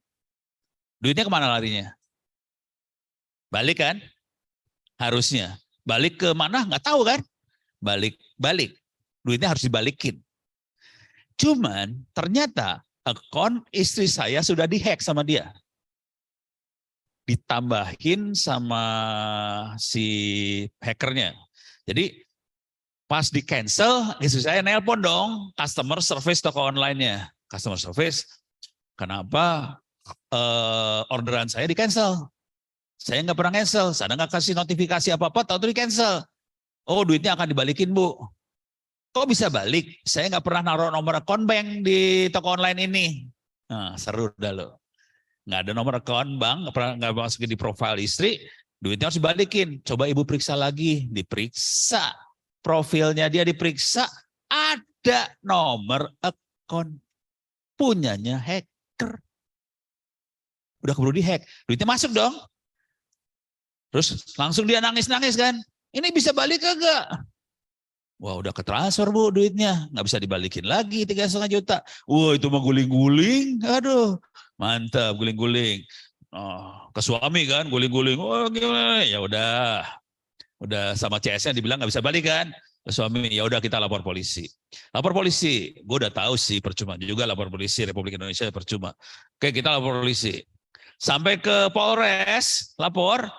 duitnya kemana larinya? Balik kan, harusnya. Balik ke mana nggak tahu kan? Balik. Duitnya harus dibalikin. Cuman ternyata akun istri saya sudah dihack sama dia. Ditambahin sama si hackernya. Jadi pas di cancel, istri saya nelpon dong customer service toko online-nya. Customer service, kenapa orderan saya di cancel? Saya nggak pernah cancel, saya nggak kasih notifikasi apa-apa, tahu di cancel. Oh duitnya akan dibalikin Bu. Kok bisa balik? Saya nggak pernah naruh nomor akun bank di toko online ini. Nah, seru dah lo. Nggak ada nomor akun bank, nggak masukin di profil istri, duitnya harus dibalikin. Coba Ibu periksa lagi, diperiksa. Profilnya dia diperiksa, ada nomor akun. Punyanya hacker. Udah keburu dihack, duitnya masuk dong. Terus langsung dia nangis-nangis kan. Ini bisa balik kagak? Wah udah ketransfer Bu duitnya. Nggak bisa dibalikin lagi 3,5 juta. Wah itu mah guling-guling. Aduh mantap guling-guling. Oh, ke suami kan guling-guling. Oh gimana? Ya udah. Udah sama CS-nya dibilang nggak bisa balik kan. Ke suami ya udah kita lapor polisi. Lapor polisi. Gue udah tahu sih percuma juga lapor polisi Republik Indonesia percuma. Oke kita lapor polisi. Sampai ke Polres lapor.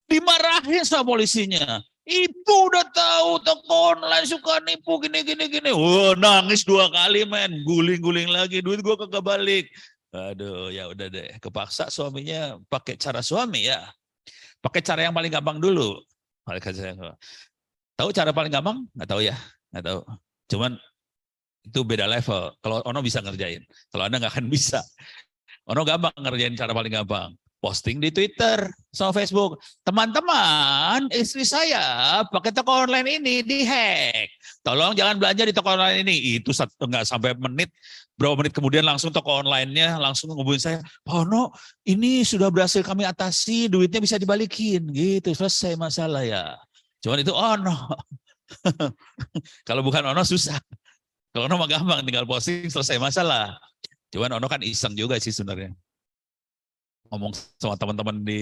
Dimarahin sama polisinya. Ibu udah tahu toko online suka nipu gini. Wah nangis 2 kali men. Guling-guling lagi. Duit gue kagak balik. Aduh ya udah deh. Kepaksa suaminya pakai cara suami ya. Pakai cara yang paling gampang dulu. Tahu cara paling gampang? Nggak tahu ya. Nggak tahu. Cuman itu beda level. Kalau Ono bisa ngerjain. Kalau Anda nggak akan bisa. Ono gampang ngerjain cara paling gampang. Posting di Twitter sama Facebook. Teman-teman, istri saya pakai toko online ini dihack. tolong jangan belanja di toko online ini. Itu nggak sampai menit, berapa menit kemudian langsung toko online-nya langsung ngubungin saya, Pak Ono, ini sudah berhasil kami atasi, duitnya bisa dibalikin, gitu, selesai masalah ya. Cuman itu Ono. Kalau bukan Ono susah. Kalau Ono mah gampang, tinggal posting selesai masalah. Cuman Ono kan iseng juga sih sebenarnya. Ngomong sama teman-teman di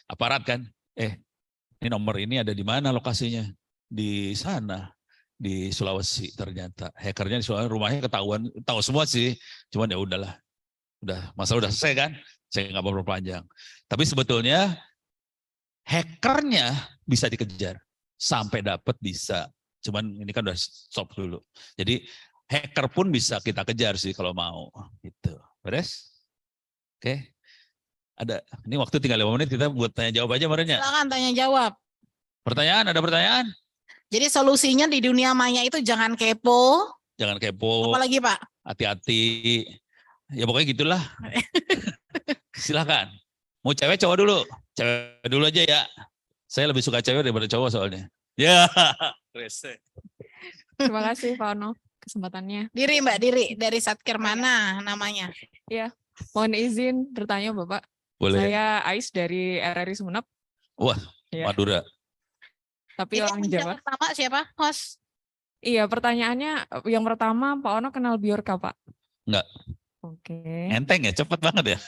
aparat kan, ini nomor ini ada di mana lokasinya? Di sana, di Sulawesi ternyata. Hackernya di Sulawesi, rumahnya ketahuan, tahu semua sih. Cuman ya udahlah, masalah udah selesai kan? Saya nggak mau perpanjang. Tapi sebetulnya hackernya bisa dikejar sampai dapat bisa. Cuman ini kan udah stop dulu. Jadi hacker pun bisa kita kejar sih kalau mau. Gitu. Beres? Oke. Ada, ini waktu tinggal 5 menit, kita buat tanya jawab aja Marenya. Silakan tanya jawab. Pertanyaan, ada pertanyaan? Jadi solusinya di dunia maya itu jangan kepo. Jangan kepo. Apa lagi Pak? Hati-hati. Ya pokoknya gitulah. Silakan. Mau cewek cowok dulu? Cewek dulu aja ya. Saya lebih suka cewek daripada cowok soalnya. Ya. Terima kasih Pak Ono kesempatannya. Diri Mbak Diri, dari Satker mana namanya? Iya. Mohon izin bertanya Bapak. Boleh. Saya Ais dari RRI Sumeneb. Wah, ya. Madura. Tapi orang Jawa. Pertama siapa? Host. Iya, pertanyaannya yang pertama, Pak Ono kenal Bjorka, Pak? Enggak. Oke. Enteng ya, cepet banget ya.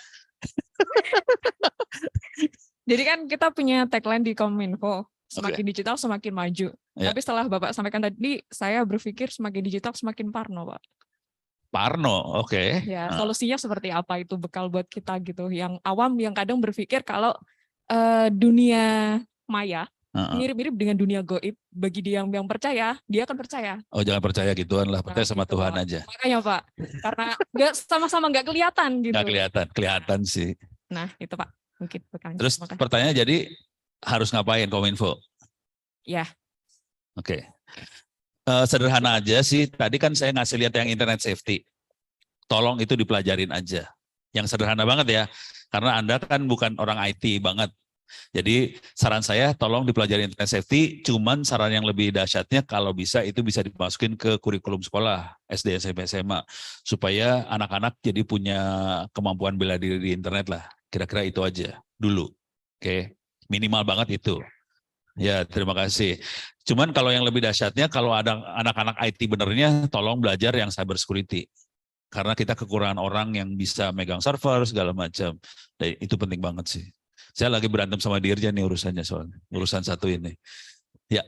Jadi kan kita punya tagline di Kominfo, semakin digital semakin maju. Ya. Tapi setelah Bapak sampaikan tadi, saya berpikir semakin digital semakin parno, Pak. Parno, oke. Ya, solusinya seperti apa itu bekal buat kita gitu, yang awam yang kadang berpikir kalau dunia maya mirip-mirip dengan dunia goib. Bagi dia yang percaya, dia akan percaya. Oh, jangan percaya gituan lah, percaya sama gitu, Tuhan Pak. aja. Makanya Pak, karena nggak sama-sama nggak kelihatan gitu. Nggak kelihatan sih. Nah itu Pak, mungkin. Terus pertanyaannya jadi harus ngapain Kominfo? Ya. Oke. Sederhana aja sih, tadi kan saya ngasih lihat yang internet safety. Tolong itu dipelajarin aja. Yang sederhana banget ya, karena Anda kan bukan orang IT banget. Jadi saran saya tolong dipelajari internet safety, cuman saran yang lebih dahsyatnya kalau bisa itu bisa dimasukin ke kurikulum sekolah, SD, SMP, SMA. Supaya anak-anak jadi punya kemampuan bela diri di internet lah. Kira-kira itu aja dulu. Oke, minimal banget itu. Ya, terima kasih. Cuman kalau yang lebih dahsyatnya, kalau ada anak-anak IT benernya, tolong belajar yang cyber security. Karena kita kekurangan orang yang bisa megang server, segala macam. Dan itu penting banget sih. Saya lagi berantem sama Dirjen nih urusannya soalnya. Urusan satu ini. Ya.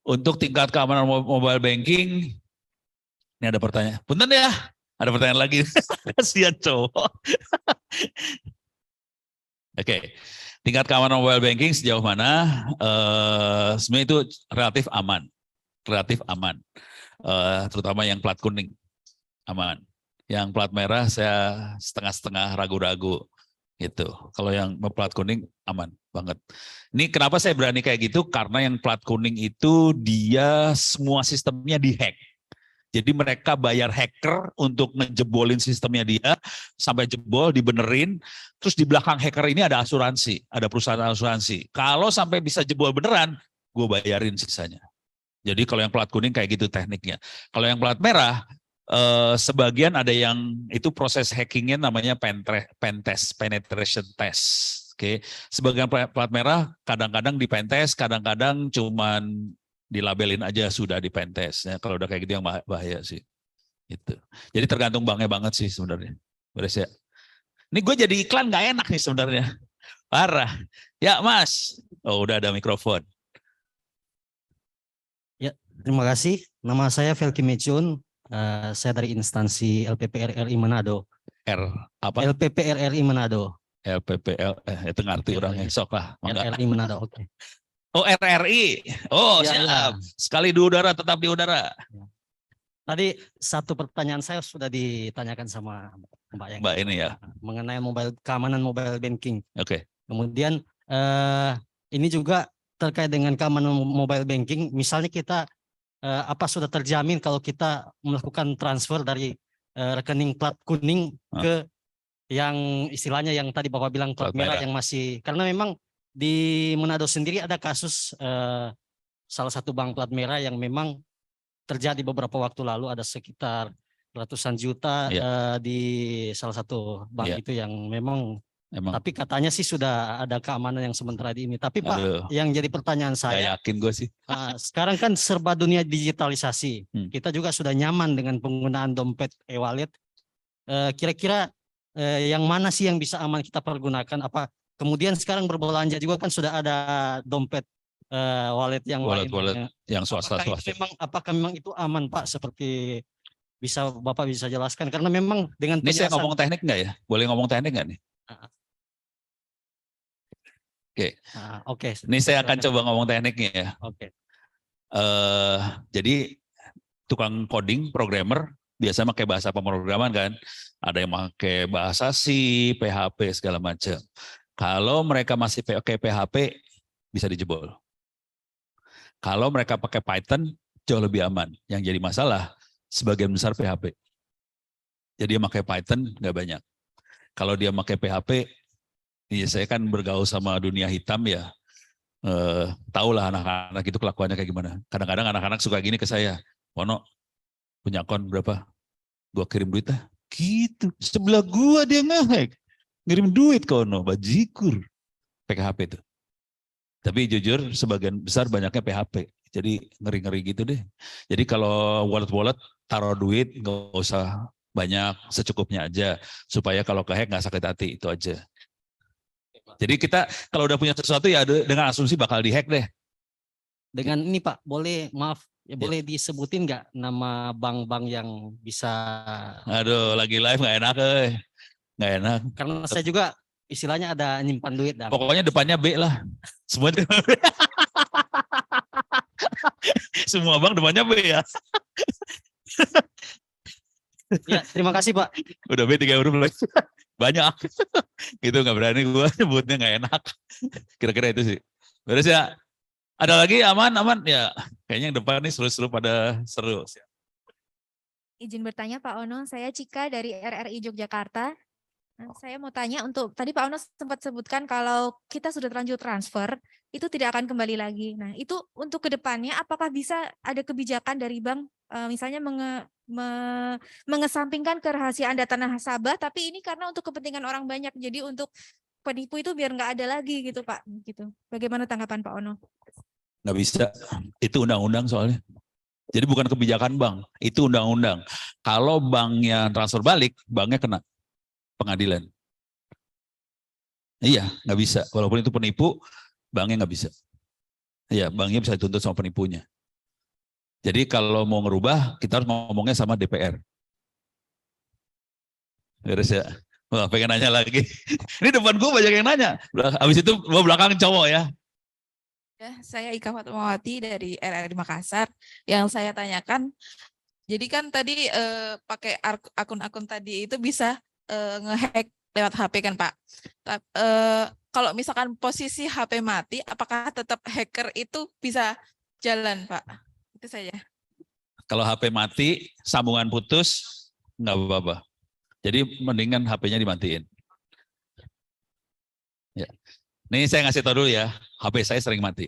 Untuk tingkat keamanan mobile banking, ini ada pertanyaan. Punten ya, ada pertanyaan lagi. Kasihan cowok. Oke. Tingkat keamanan mobile banking sejauh mana? Sebenarnya itu relatif aman. Relatif aman. Terutama yang plat kuning. Aman. Yang plat merah saya setengah-setengah ragu-ragu. Gitu. Kalau yang plat kuning aman banget. Ini kenapa saya berani kayak gitu? Karena yang plat kuning itu dia semua sistemnya dihack. Jadi mereka bayar hacker untuk ngejebolin sistemnya dia, sampai jebol, dibenerin, terus di belakang hacker ini ada asuransi, ada perusahaan asuransi. Kalau sampai bisa jebol beneran, gue bayarin sisanya. Jadi kalau yang plat kuning kayak gitu tekniknya. Kalau yang plat merah, sebagian ada yang itu proses hackingnya namanya pentest, penetration test. Oke, sebagian plat merah kadang-kadang di pentest, kadang-kadang cuman dilabelin aja sudah di pentest. Ya, kalau udah kayak gitu yang bahaya sih. Gitu. Jadi tergantung banknya banget sih sebenarnya. Beres ya. Ini gue jadi iklan nggak enak nih sebenarnya. Parah. Ya Mas. Oh udah ada mikrofon. Ya, terima kasih. Nama saya Velki Mecun. Saya dari instansi LPP RRI Manado. Apa? LPP RRI Manado. LPPL, itu ngerti orangnya. Sok lah. RRI Manado, oke. Oh RRI. Oh ya, siap. Ya. Sekali di udara tetap di udara. Ya. Tadi satu pertanyaan saya sudah ditanyakan sama Mbak yang Mbak ini ya. Mengenai keamanan mobile banking. Oke. Kemudian ini juga terkait dengan keamanan mobile banking. Misalnya kita apa sudah terjamin kalau kita melakukan transfer dari rekening plat kuning ke yang istilahnya yang tadi Bapak bilang plat merah yang masih, karena memang di Manado sendiri ada kasus salah satu bank plat merah yang memang terjadi beberapa waktu lalu, ada sekitar ratusan juta di salah satu bank itu yang memang. Tapi katanya sih sudah ada keamanan yang sementara di ini. Tapi Pak, yang jadi pertanyaan saya, yakin gue sih. Sekarang kan serba dunia digitalisasi. Kita juga sudah nyaman dengan penggunaan dompet e-wallet. Kira-kira yang mana sih yang bisa aman kita pergunakan? Apa kemudian sekarang berbelanja juga kan sudah ada dompet wallet yang wallet yang swasta. Apakah memang itu aman, Pak? Seperti Bapak bisa jelaskan? Karena memang dengan ini saya ngomong teknik nggak ya? Boleh ngomong teknik nggak nih? Oke. Ini saya akan coba ngomong tekniknya ya. Oke. Jadi tukang coding, programmer biasa pakai bahasa pemrograman kan. Ada yang pakai bahasa C, PHP segala macam. Kalau mereka masih pakai PHP bisa dijebol. Kalau mereka pakai Python jauh lebih aman. Yang jadi masalah sebagian besar PHP. Jadi dia pakai Python nggak banyak. Kalau dia pakai PHP, iya, saya kan bergaul sama dunia hitam ya, tahulah anak-anak itu kelakuannya kayak gimana. Kadang-kadang anak-anak suka gini ke saya, Wono punya akun berapa? Gua kirim duit ah, gitu. Sebelah gua dia nge-hack, ngirim duit ke Wono, bajikur, pakai HP itu. Tapi jujur sebagian besar banyaknya PHP, jadi ngeri-ngeri gitu deh. Jadi kalau wallet taruh duit nggak usah banyak, secukupnya aja, supaya kalau ke-hack nggak sakit hati, itu aja. Jadi kita kalau udah punya sesuatu ya dengan asumsi bakal dihack deh. Dengan ini Pak, boleh boleh disebutin nggak nama bank-bank yang bisa? Aduh, lagi live nggak enak, nggak enak. Karena saya juga istilahnya ada nyimpan duit. Pokoknya depannya B lah. Semua semua bank depannya B ya. Ya, terima kasih Pak. Udah B 3 huruf lagi. Banyak. Gitu nggak berani gue nyebutnya, nggak enak. Kira-kira itu sih. Beres ya. Ada lagi aman ya. Kayaknya yang depan nih seru-seru pada seru. Izin bertanya Pak Ono, saya Cika dari RRI Yogyakarta. Saya mau tanya tadi Pak Ono sempat sebutkan kalau kita sudah terlanjur transfer, itu tidak akan kembali lagi. Nah itu untuk kedepannya apakah bisa ada kebijakan dari bank, misalnya mengesampingkan kerahasiaan data nasabah, tapi ini karena untuk kepentingan orang banyak, jadi untuk penipu itu biar nggak ada lagi gitu Pak. Gitu. Bagaimana tanggapan Pak Ono? Nggak bisa, itu undang-undang soalnya. Jadi bukan kebijakan bank, itu undang-undang. Kalau banknya transfer balik, banknya kena pengadilan. Iya, nggak bisa. Walaupun itu penipu, banknya nggak bisa. Iya, banknya bisa dituntut sama penipunya. Jadi kalau mau ngerubah, kita harus ngomongnya sama DPR. Beres ya? Wah, pengen nanya lagi. Ini depan gue banyak yang nanya. Habis itu gue belakang cowok ya. Ya, saya Ika Fatmawati dari RRI Makassar. Yang saya tanyakan, jadi kan tadi pakai akun-akun tadi itu bisa ngehack lewat HP kan Pak. Kalau misalkan posisi HP mati, apakah tetap hacker itu bisa jalan Pak? Itu saja. Kalau HP mati, sambungan putus, nggak apa-apa. Jadi mendingan HP-nya dimatiin. Ya. Nih saya ngasih tahu dulu ya, HP saya sering mati.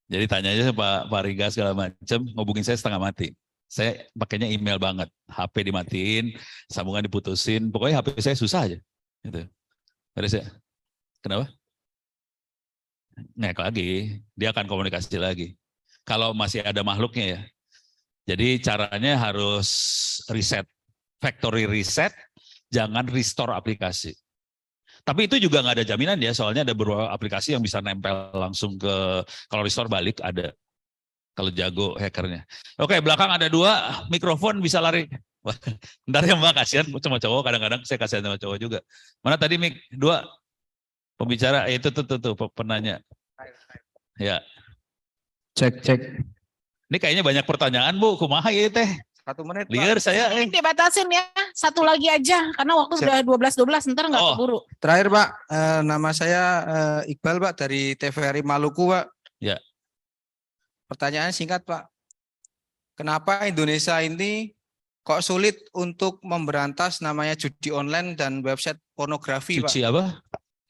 Jadi tanya aja Pak Riga segala macam, ngubungin saya setengah mati. Saya pakainya email banget, HP dimatiin, sambungan diputusin, pokoknya HP saya susah aja. Gitu. Beres ya? Kenapa? Ngek lagi, dia akan komunikasi lagi. Kalau masih ada makhluknya ya. Jadi caranya harus reset, factory reset, jangan restore aplikasi. Tapi itu juga nggak ada jaminan ya, soalnya ada beberapa aplikasi yang bisa nempel langsung ke, kalau restore balik ada. Kalau jago hackernya. Oke, belakang ada 2, mikrofon bisa lari. Bentar ya Mbak, kasihan sama cowok, kadang-kadang saya kasihan sama cowok juga. Mana tadi mik 2? Pembicara, itu tuh, penanya. Ya. Cek. Ini kayaknya banyak pertanyaan Bu, kumaha ya teh? 1 menit. Liar saya. Dibatasin ya, 1 lagi aja karena waktu sudah 12 ntar nggak keburu. Terakhir Pak, nama saya Iqbal Pak dari TVRI Maluku Pak. Ya. Pertanyaan singkat Pak, kenapa Indonesia ini kok sulit untuk memberantas namanya judi online dan website pornografi Pak? Cuci apa?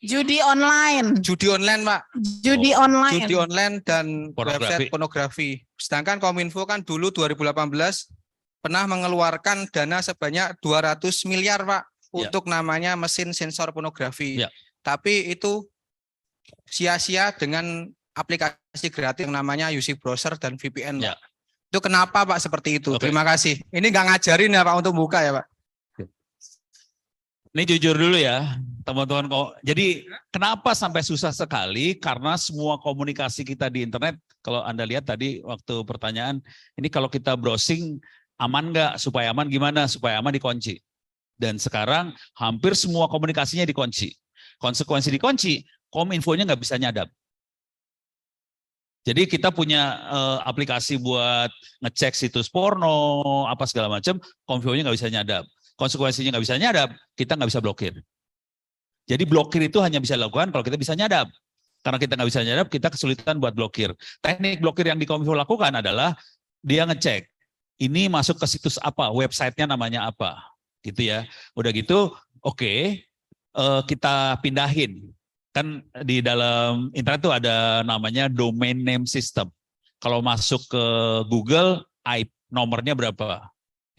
Judi online. Judi online, Pak. Judi online. Judi online dan Pornografi. website pornografi. Sedangkan Kominfo kan dulu 2018 pernah mengeluarkan dana sebanyak 200 miliar, Pak, untuk namanya mesin sensor pornografi. Tapi itu sia-sia dengan aplikasi gratis yang namanya UC Browser dan VPN, Pak. Itu kenapa, Pak, seperti itu? Terima kasih. Ini nggak ngajarin ya, Pak, untuk buka ya, Pak. Ini jujur dulu ya, teman-teman. Jadi kenapa sampai susah sekali? Karena semua komunikasi kita di internet, kalau Anda lihat tadi waktu pertanyaan, ini kalau kita browsing aman nggak? Supaya aman gimana? Supaya aman dikunci. Dan sekarang hampir semua komunikasinya dikunci. Konsekuensi dikunci, Kominfo-nya nggak bisa nyadap. Jadi kita punya aplikasi buat ngecek situs porno, apa segala macam, Kominfo-nya nggak bisa nyadap. Konsekuensinya nggak bisa nyadap, kita nggak bisa blokir. Jadi blokir itu hanya bisa dilakukan kalau kita bisa nyadap. Karena kita nggak bisa nyadap, kita kesulitan buat blokir. Teknik blokir yang di Kominfo lakukan adalah dia ngecek, ini masuk ke situs apa, websitenya namanya apa, gitu ya. Udah gitu, oke, kita pindahin. Kan di dalam internet tuh ada namanya domain name system. Kalau masuk ke Google, IP nomornya berapa?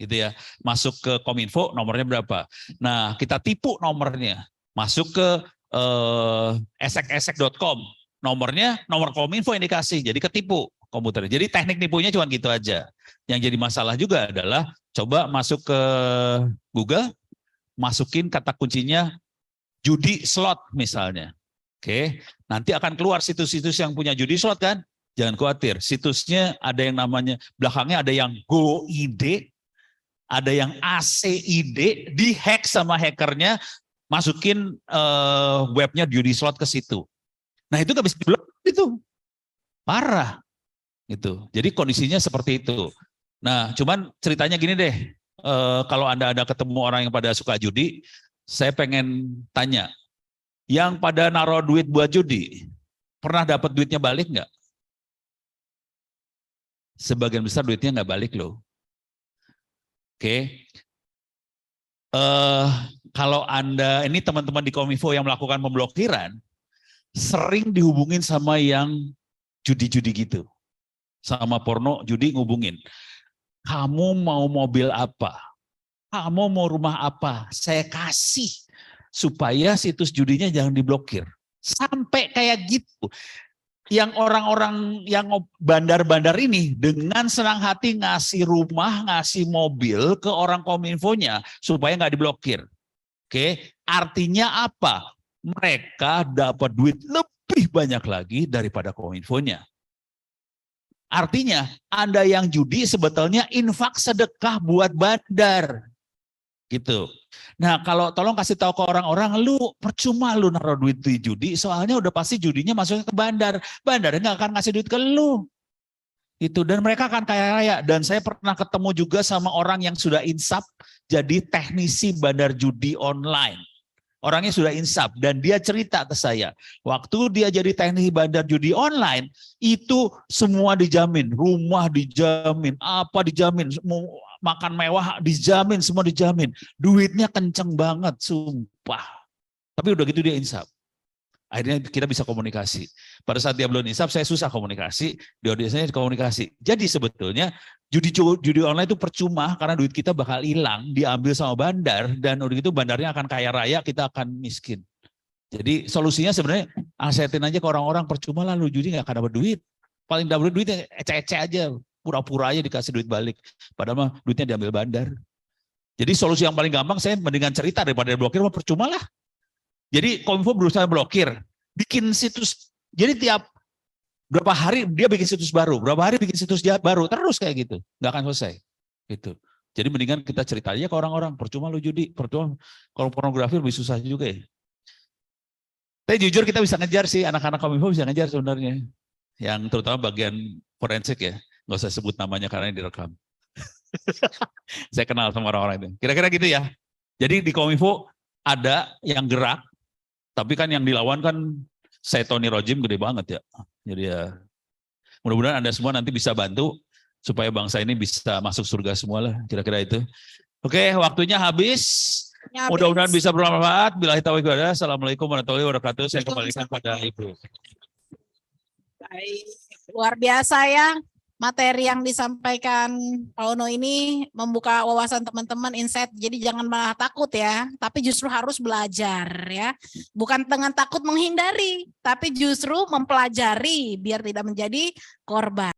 Gitu ya, masuk ke Kominfo nomornya berapa. Nah, kita tipu nomornya, masuk ke esek-esek.com, nomornya nomor Kominfo yang dikasih, jadi ketipu komputer. Jadi teknik nipunya cuma gitu aja. Yang jadi masalah juga adalah coba masuk ke Google, masukin kata kuncinya judi slot misalnya. Oke, nanti akan keluar situs-situs yang punya judi slot kan? Jangan khawatir, situsnya ada yang namanya, belakangnya ada yang GoID, ada yang ACID, dihack sama hackernya, masukin webnya judi slot ke situ. Nah itu nggak bisa diblok, itu parah, gitu. Jadi kondisinya seperti itu. Nah cuman ceritanya gini deh, kalau Anda ada ketemu orang yang pada suka judi, saya pengen tanya, yang pada naruh duit buat judi, pernah dapat duitnya balik nggak? Sebagian besar duitnya nggak balik loh. Oke, kalau Anda, ini teman-teman di Kominfo yang melakukan pemblokiran, sering dihubungin sama yang judi-judi gitu. Sama porno, judi ngubungin. Kamu mau mobil apa? Kamu mau rumah apa? Saya kasih. Supaya situs judinya jangan diblokir. Sampai kayak gitu. Yang orang-orang yang bandar-bandar ini dengan senang hati ngasih rumah, ngasih mobil ke orang Kominfonya supaya nggak diblokir. Oke, artinya apa? Mereka dapat duit lebih banyak lagi daripada Kominfonya. Artinya Anda yang judi sebetulnya infak sedekah buat bandar. Gitu. Nah kalau tolong kasih tahu ke orang-orang, lu percuma lu naruh duit di judi, soalnya udah pasti judinya masuknya ke bandar. Bandarnya nggak akan ngasih duit ke lu. Itu, dan mereka akan kaya raya. Dan saya pernah ketemu juga sama orang yang sudah insaf jadi teknisi bandar judi online. Orangnya sudah insaf dan dia cerita ke saya, waktu dia jadi teknisi bandar judi online, itu semua dijamin, rumah dijamin, apa dijamin, makan mewah dijamin, semua dijamin. Duitnya kenceng banget, sumpah. Tapi udah gitu dia insaf. Akhirnya kita bisa komunikasi. Pada saat dia belum insaf, saya susah komunikasi, dia komunikasi. Jadi sebetulnya judi online itu percuma karena duit kita bakal hilang, diambil sama bandar, dan udah gitu bandarnya akan kaya raya, kita akan miskin. Jadi solusinya sebenarnya asetin aja ke orang-orang, percuma lah lu judi nggak akan dapat duit. Paling dapat duit ece-ece aja, pura-pura aja dikasih duit balik. Padahal mah duitnya diambil bandar. Jadi solusi yang paling gampang, saya mendingan cerita daripada blokir, mah percuma lah. Jadi Kominfo berusaha blokir, bikin situs, jadi tiap berapa hari dia bikin situs baru, berapa hari bikin situs baru, terus kayak gitu, nggak akan selesai. Gitu. Jadi mendingan kita cerita aja ke orang-orang, percuma lu judi, percuma kalau pornografi lebih susah juga ya. Tapi jujur kita bisa ngejar sih, anak-anak Kominfo bisa ngejar sebenarnya, yang terutama bagian forensik ya, nggak usah sebut namanya karena ini direkam. Saya kenal sama orang-orang itu, kira-kira gitu ya. Jadi di Kominfo ada yang gerak. Tapi kan yang dilawan kan Tony Rojim gede banget ya. Jadi ya mudah-mudahan Anda semua nanti bisa bantu supaya bangsa ini bisa masuk surga semua lah, kira-kira itu. Oke, waktunya habis. Mudah-mudahan bisa bermanfaat. Billahi taufiq wal hidayah. Assalamualaikum warahmatullahi wabarakatuh. Saya kembalikan pada Ibu. Baik, luar biasa ya. Materi yang disampaikan Pak Ono ini membuka wawasan teman-teman, insight. Jadi jangan malah takut ya, tapi justru harus belajar ya. Bukan dengan takut menghindari, tapi justru mempelajari biar tidak menjadi korban.